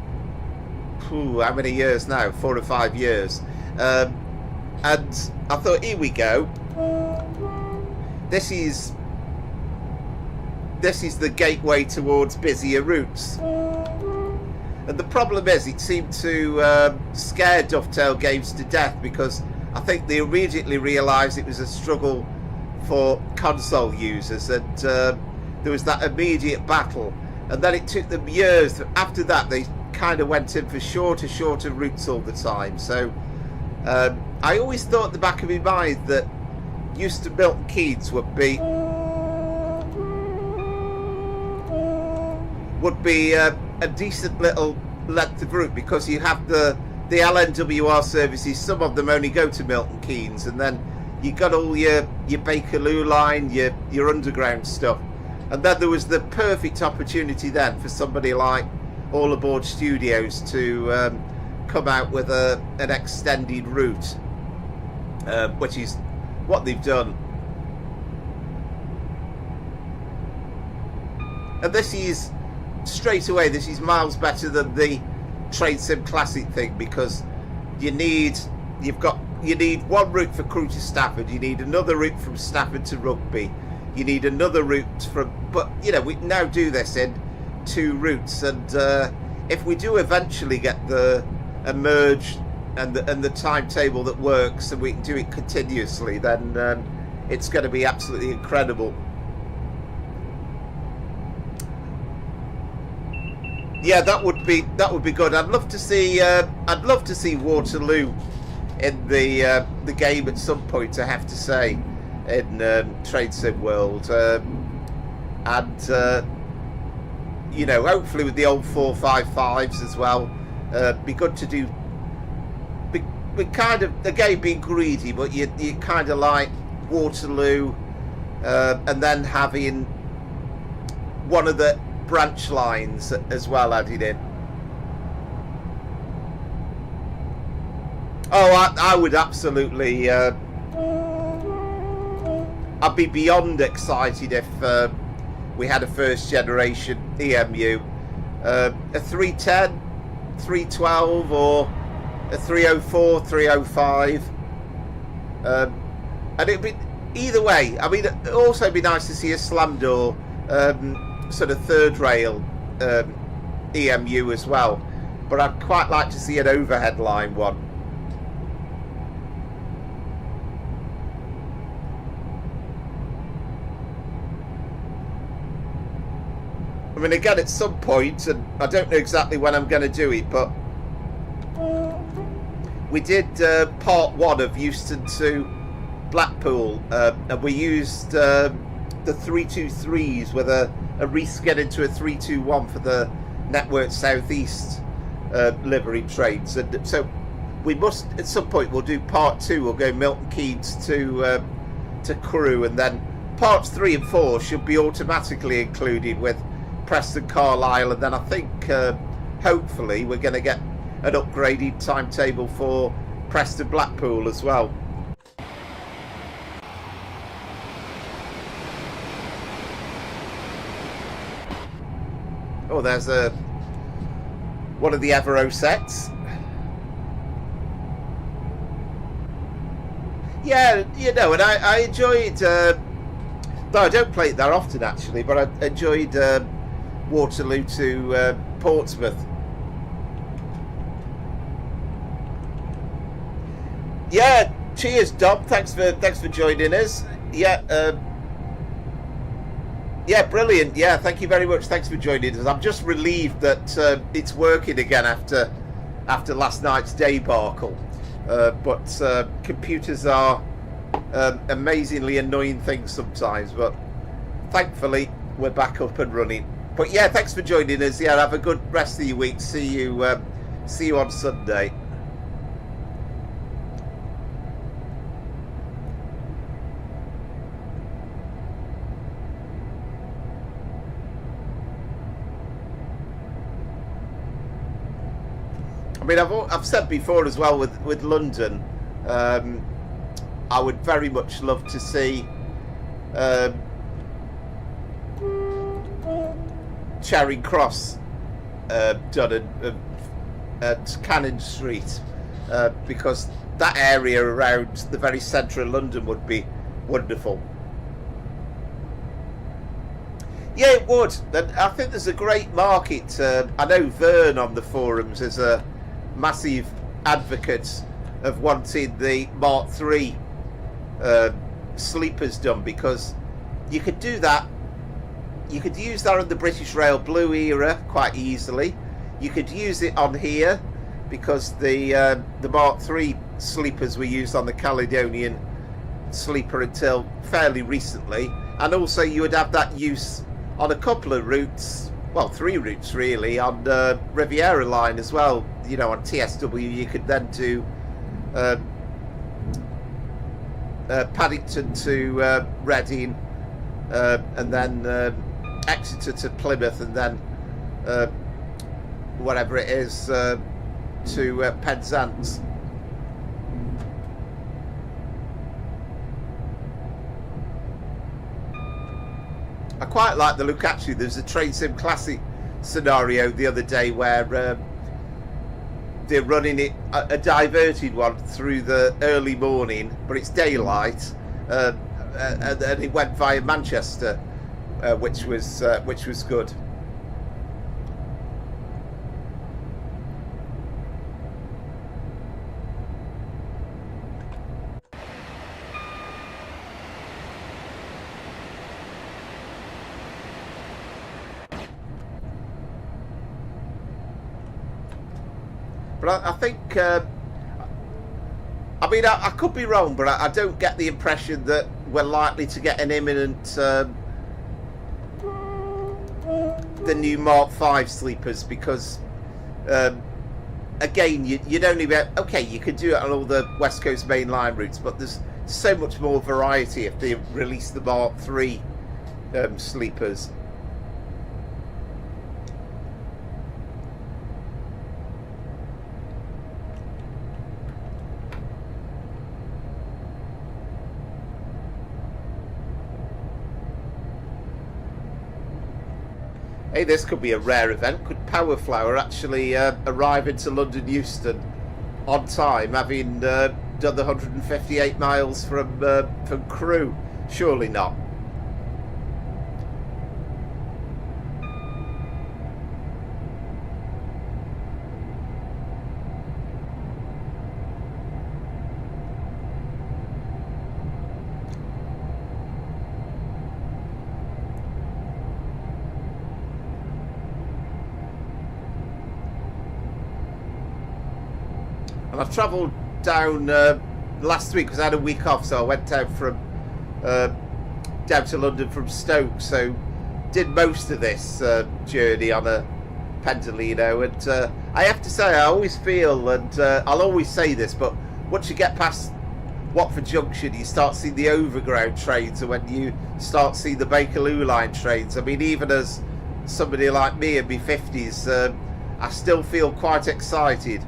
how many years now? 4 or 5 years. And I thought, here we go. This is the gateway towards busier routes. And the problem is, it seemed to scare Dovetail Games to death, because I think they immediately realised it was a struggle for console users, and there was that immediate battle. And then it took them years. After that, they kind of went in for shorter routes all the time. So I always thought at the back of my mind that Euston Milton Keynes would be a decent little length of route, because you have the LNWR services. Some of them only go to Milton Keynes, and then you got all your Bakerloo line, your underground stuff. And then there was the perfect opportunity then for somebody like All Aboard Studios to come out with an extended route, which is what they've done. And this is straight away, this is miles better than the Train Sim Classic thing, because you need one route for Crewe to Stafford, you need another route from Stafford to Rugby, you need another route from, but you know, we now do this in 2 routes, and if we do eventually get a merge and the timetable that works, and we can do it continuously, then it's going to be absolutely incredible. Yeah, that would be good. I'd love to see Waterloo in the game at some point, I have to say, in Train Sim World, and you know, hopefully with the old 455s as well. Be good to do. We kind of, again, being greedy, but you kind of like Waterloo, and then having one of the branch lines as well added in. Oh, I would absolutely. I'd be beyond excited if we had a first generation EMU, a 310, 312, or a 304, 305, and it'd be either way. I mean, it'd also be nice to see a slam door, sort of third rail EMU as well, but I'd quite like to see an overhead line one. I mean, again, at some point, and I don't know exactly when I'm going to do it, but we did part 1 of Euston to Blackpool, and we used the 323s with a reskin into a 321 for the Network Southeast livery trains. And so we must, at some point, we'll do part 2. We'll go Milton Keynes to Crewe, and then parts 3 and 4 should be automatically included with Preston Carlisle, and then I think hopefully we're going to get an upgraded timetable for Preston Blackpool as well. Oh, there's one of the Evero sets. Yeah, you know, and I enjoyed. Though I don't play it that often actually, but I enjoyed Waterloo to Portsmouth. Yeah, cheers, Dom. Thanks for joining us. Yeah, yeah, brilliant. Yeah, thank you very much. Thanks for joining us. I'm just relieved that it's working again after last night's debacle. But computers are amazingly annoying things sometimes. But thankfully, we're back up and running. But yeah, thanks for joining us. Yeah, have a good rest of your week. See you on Sunday. I mean, I've said before as well with London, I would very much love to see Charing Cross done at Cannon Street, because that area around the very centre of London would be wonderful. Yeah, it would. And I think there's a great market. I know Vern on the forums is a massive advocate of wanting the Mark III sleepers done, because you could do that. You could use that on the British Rail Blue era quite easily. You could use it on here because the Mark III sleepers were used on the Caledonian sleeper until fairly recently, and also you would have that use on a couple of routes, well, 3 routes really, on the Riviera line as well. You know, on TSW you could then do Paddington to Reading, and then Exeter to Plymouth, and then whatever it is to Penzance. I quite like the look. Actually, there's a Train Sim Classic scenario the other day where they're running it, a diverted one through the early morning, but it's daylight, and it went via Manchester, which was good. But I think, I mean, I could be wrong, but I don't get the impression that we're likely to get an imminent the new Mark V sleepers, because again, you'd only be okay. You could do it on all the West Coast main line routes, but there's so much more variety if they release the Mark III sleepers. Hey, this could be a rare event. Could Powerflower actually arrive into London Euston on time, having done the 158 miles from Crewe? Surely not. And I've travelled down last week because I had a week off, so I went down down to London from Stoke. So did most of this journey on a Pendolino, and I have to say, I always feel, and I'll always say this, but once you get past Watford Junction, you start seeing the overground trains, and when you start seeing the Bakerloo line trains, I mean, even as somebody like me in my 50s, I still feel quite excited.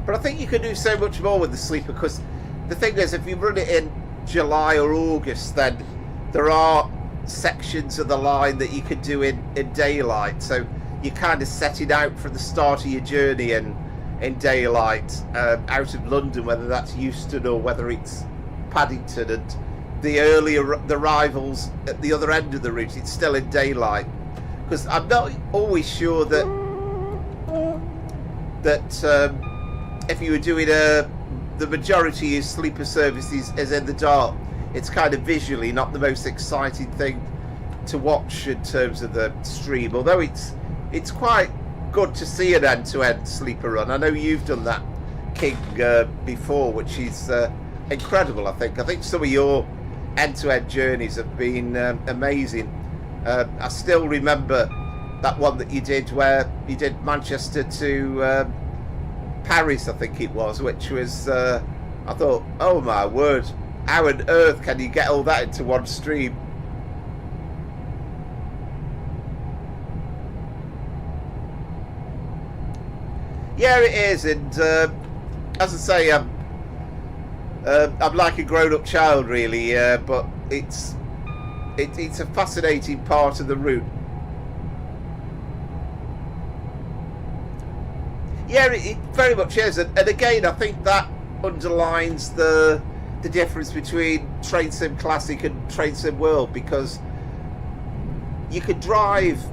But I think you can do so much more with the sleeper, because the thing is, if you run it in July or August, then there are sections of the line that you could do in daylight. So you're kind of setting out from the start of your journey in daylight, out of London, whether that's Euston or whether it's Paddington, and the arrivals at the other end of the route, it's still in daylight. Because I'm not always sure that if you were doing the majority of sleeper services is in the dark, it's kind of visually not the most exciting thing to watch in terms of the stream, although it's quite good to see an end-to-end sleeper run. I know you've done that, King, before, which is incredible. I think some of your end-to-end journeys have been amazing. I still remember that one that you did where you did Manchester to Paris, I think it was, which was I thought, oh my word, how on earth can you get all that into one stream? Yeah, it is, and as I say, I'm like a grown-up child, really, but it's a fascinating part of the route. Yeah, it very much is, and again, I think that underlines the difference between Train Sim Classic and Train Sim World, because you could drive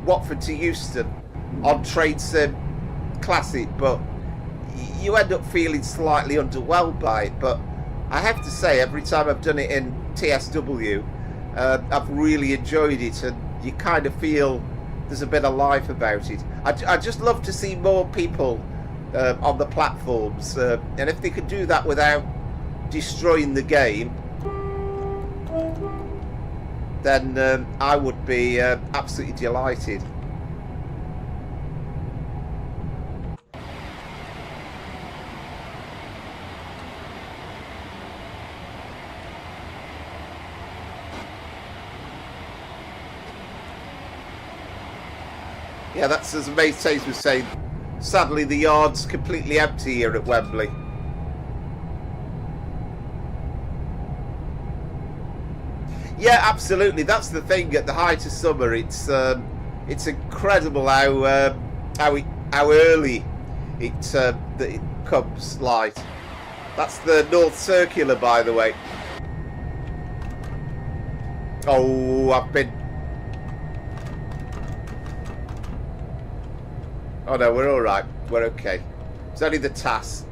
Watford to Euston on Train Sim Classic, but you end up feeling slightly underwhelmed by it. But I have to say, every time I've done it in TSW, I've really enjoyed it, and you kind of feel there's a bit of life about it. I just love to see more people on the platforms, and if they could do that without destroying the game, then I would be absolutely delighted. Yeah, that's as May Tays was saying. Sadly, the yard's completely empty here at Wembley. Yeah, absolutely. That's the thing. At the height of summer, it's incredible how early it comes light. That's the North Circular, by the way. Oh, I've been. Oh no, we're all right. We're okay. It's only the TAS.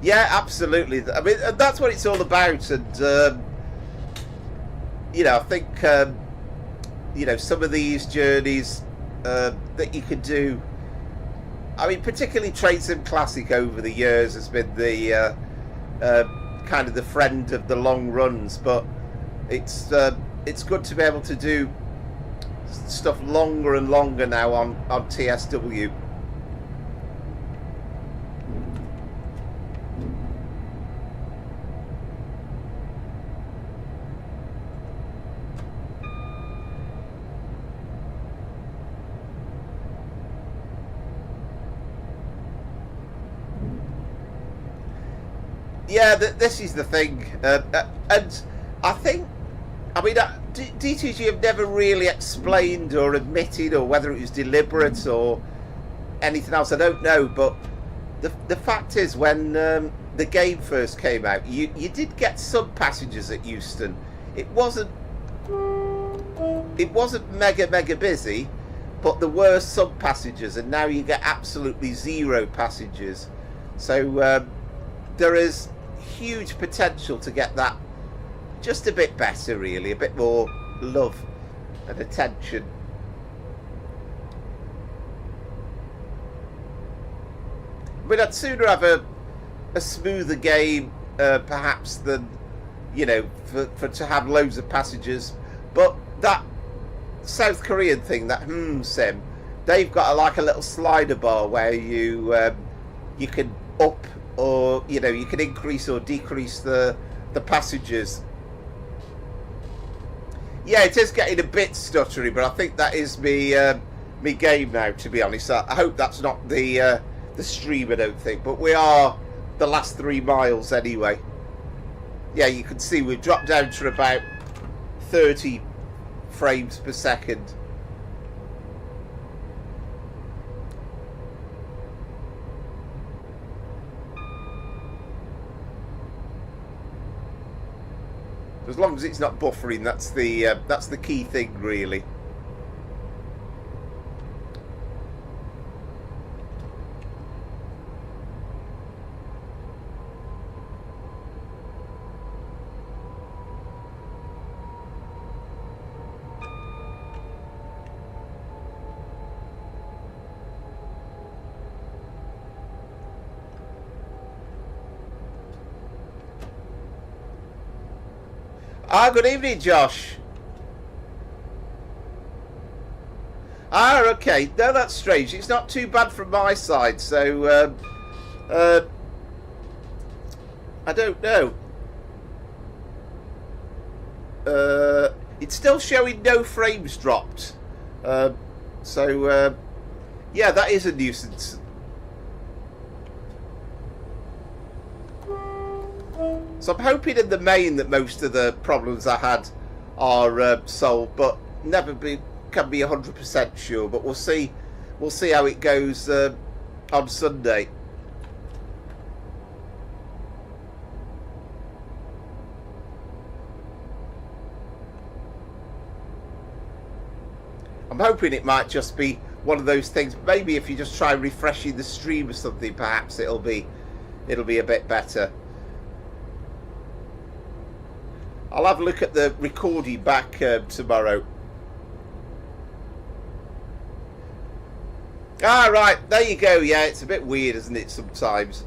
Yeah, absolutely. I mean, that's what it's all about. And you know, I think you know, some of these journeys that you could do. I mean, particularly Train Sim Classic over the years has been the kind of the friend of the long runs, but it's good to be able to do stuff longer and longer now on TSW. Yeah, this is the thing, and I think, I mean, DTG have never really explained or admitted, or whether it was deliberate or anything else, I don't know, but the fact is, when the game first came out, you did get some passengers at Euston. It wasn't mega busy, but there were some passengers, and now you get absolutely zero passengers. So there is huge potential to get that just a bit better, really, a bit more love and attention. I mean, I'd sooner have a smoother game, perhaps, than, you know, for to have loads of passengers. But that South Korean thing, that sim, they've got like a little slider bar where you can up, or you know, you can increase or decrease the passengers. Yeah, it is getting a bit stuttery, but I think that is me me game now, to be honest. I hope that's not the stream, I don't think, but we are the last 3 miles anyway. Yeah, you can see we've dropped down to about 30 frames per second. As long as it's not buffering, that's the key thing, really. Good evening, Josh. Okay. No, that's strange. It's not too bad from my side, so I don't know. It's still showing no frames dropped. Yeah, that is a nuisance. So I'm hoping in the main that most of the problems I had are solved, but never can be 100% sure. But we'll see. We'll see how it goes on Sunday. I'm hoping it might just be one of those things. Maybe if you just try refreshing the stream or something, perhaps it'll be a bit better. I'll have a look at the recording back tomorrow. Right, there you go. Yeah, it's a bit weird, isn't it, sometimes?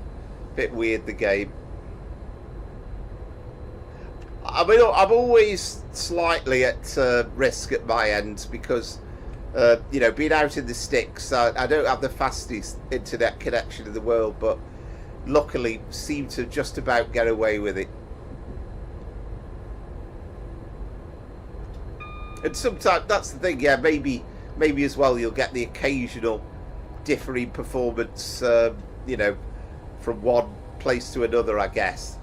A bit weird, the game. I mean, I'm always slightly at risk at my end because, you know, being out in the sticks, I don't have the fastest internet connection in the world, but luckily seem to just about get away with it. And sometimes that's the thing, yeah. Maybe as well you'll get the occasional differing performance, you know, from one place to another, I guess.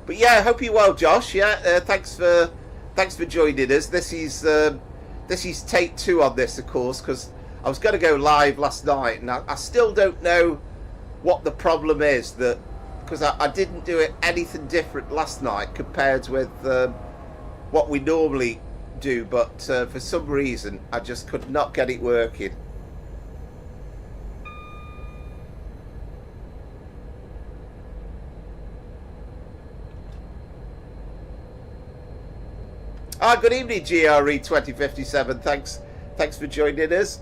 But yeah, I hope you're well, Josh. Yeah, thanks for joining us. This is take 2 on this, of course, because I was going to go live last night, and I still don't know what the problem is. That because I didn't do it anything different last night compared with what we normally do, but for some reason I just could not get it working. Good evening, GRE 2057. Thanks for joining us.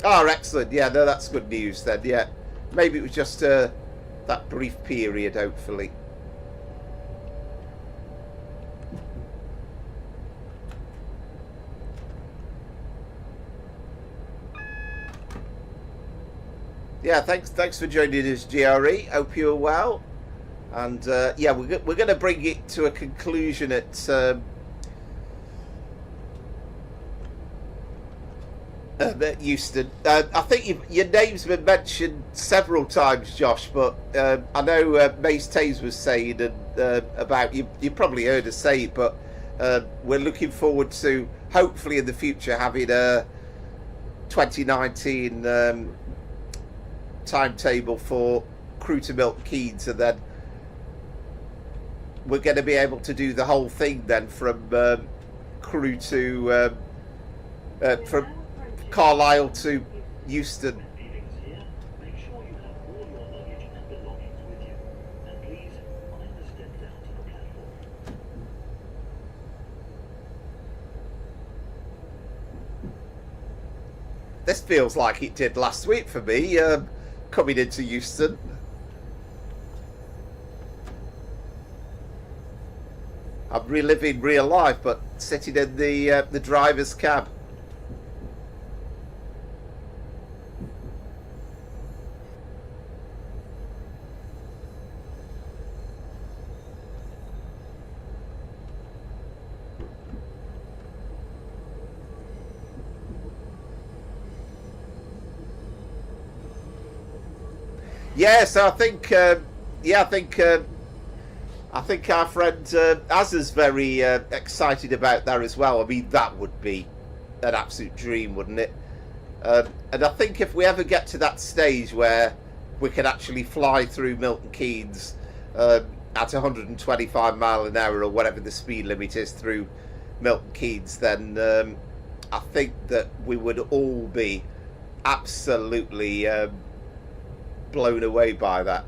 Excellent. Yeah, no, that's good news then. Yeah, maybe it was just that brief period, hopefully. Yeah, thanks for joining us, GRE. Hope you're well. And yeah, we're going to bring it to a conclusion at Euston. I think your name's been mentioned several times, Josh, but I know Mace Tays was saying about you probably heard us say it, but we're looking forward to hopefully in the future having a 2019 timetable for Crewe to Milton Keynes, and then we're going to be able to do the whole thing then from Crewe to from Carlisle to Euston. Make sure you have all your luggage and belongings with you, and please mind the step down to the platform. This feels like it did last week for me, coming into Euston. I'm reliving real life, but sitting in the driver's cab. Yeah, so I think, I think our friend Azza's very excited about that as well. I mean, that would be an absolute dream, wouldn't it? And I think if we ever get to that stage where we can actually fly through Milton Keynes at 125 mile an hour or whatever the speed limit is through Milton Keynes, then I think that we would all be absolutely blown away by that.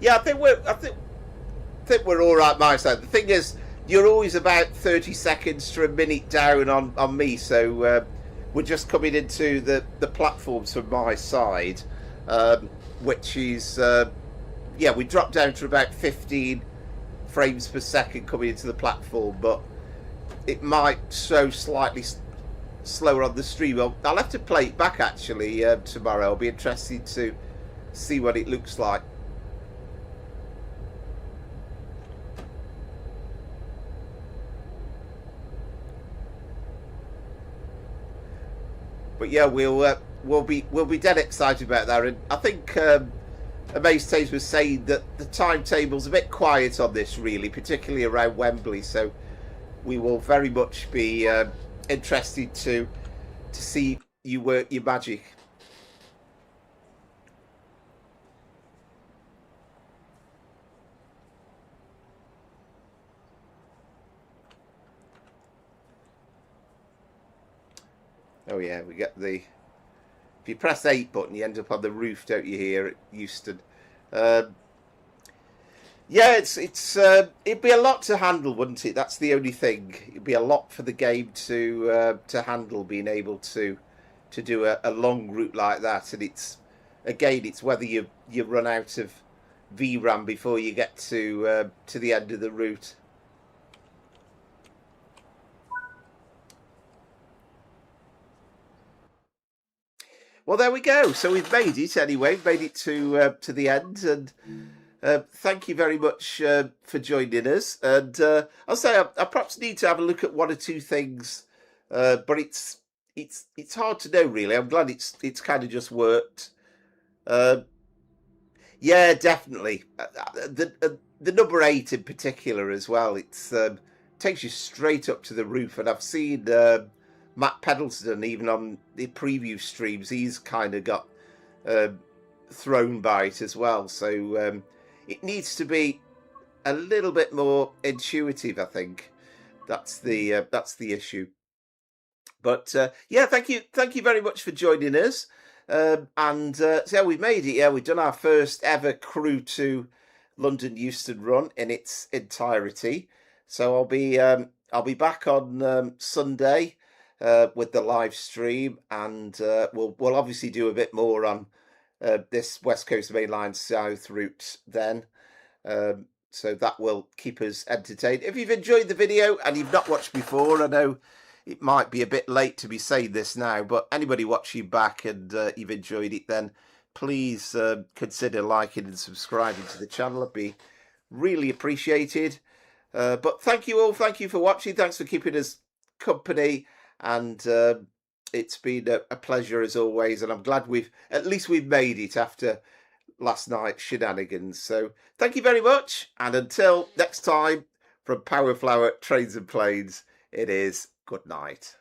Yeah, I think we're all right, my side. The thing is, you're always about 30 seconds to a minute down on me, so we're just coming into the platforms from my side, which is yeah, we dropped down to about 15 frames per second coming into the platform, but it might show slightly slower on the stream. I'll have to play it back actually tomorrow. I'll be interested to see what it looks like. But yeah, we'll be dead excited about that, and I think Amaze Taves was saying that the timetable's a bit quiet on this, really, particularly around Wembley. So we will very much be interested to see you work your magic. Oh yeah, we get the. If you press 8 button, you end up on the roof, don't you? Here at Euston. Yeah, it'd be a lot to handle, wouldn't it? That's the only thing. It'd be a lot for the game to handle, being able to do a long route like that. And it's whether you run out of VRAM before you get to the end of the route. Well, there we go. So we've made it anyway. Made it to the end, and thank you very much for joining us. And I'll say I perhaps need to have a look at one or two things, but it's hard to know really. I'm glad it's kind of just worked. Yeah, definitely. The number 8 in particular as well. It's takes you straight up to the roof, and I've seen Matt Pendolino even on the preview streams. He's kind of got thrown by it as well. So it needs to be a little bit more intuitive, I think. That's the issue. But yeah, thank you very much for joining us. And so yeah, we've made it. Yeah, we've done our first ever Crewe to London Euston run in its entirety. So I'll be back on Sunday with the live stream, and we'll obviously do a bit more on this West Coast Main Line South route then. So that will keep us entertained. If you've enjoyed the video and you've not watched before, I know it might be a bit late to be saying this now, but anybody watching back and you've enjoyed it, then please consider liking and subscribing to the channel. It'd be really appreciated. But thank you all. Thank you for watching. Thanks for keeping us company. And it's been a pleasure as always. And I'm glad we've made it after last night's shenanigans. So thank you very much. And until next time, from Power Flower Trains and Planes, it is good night.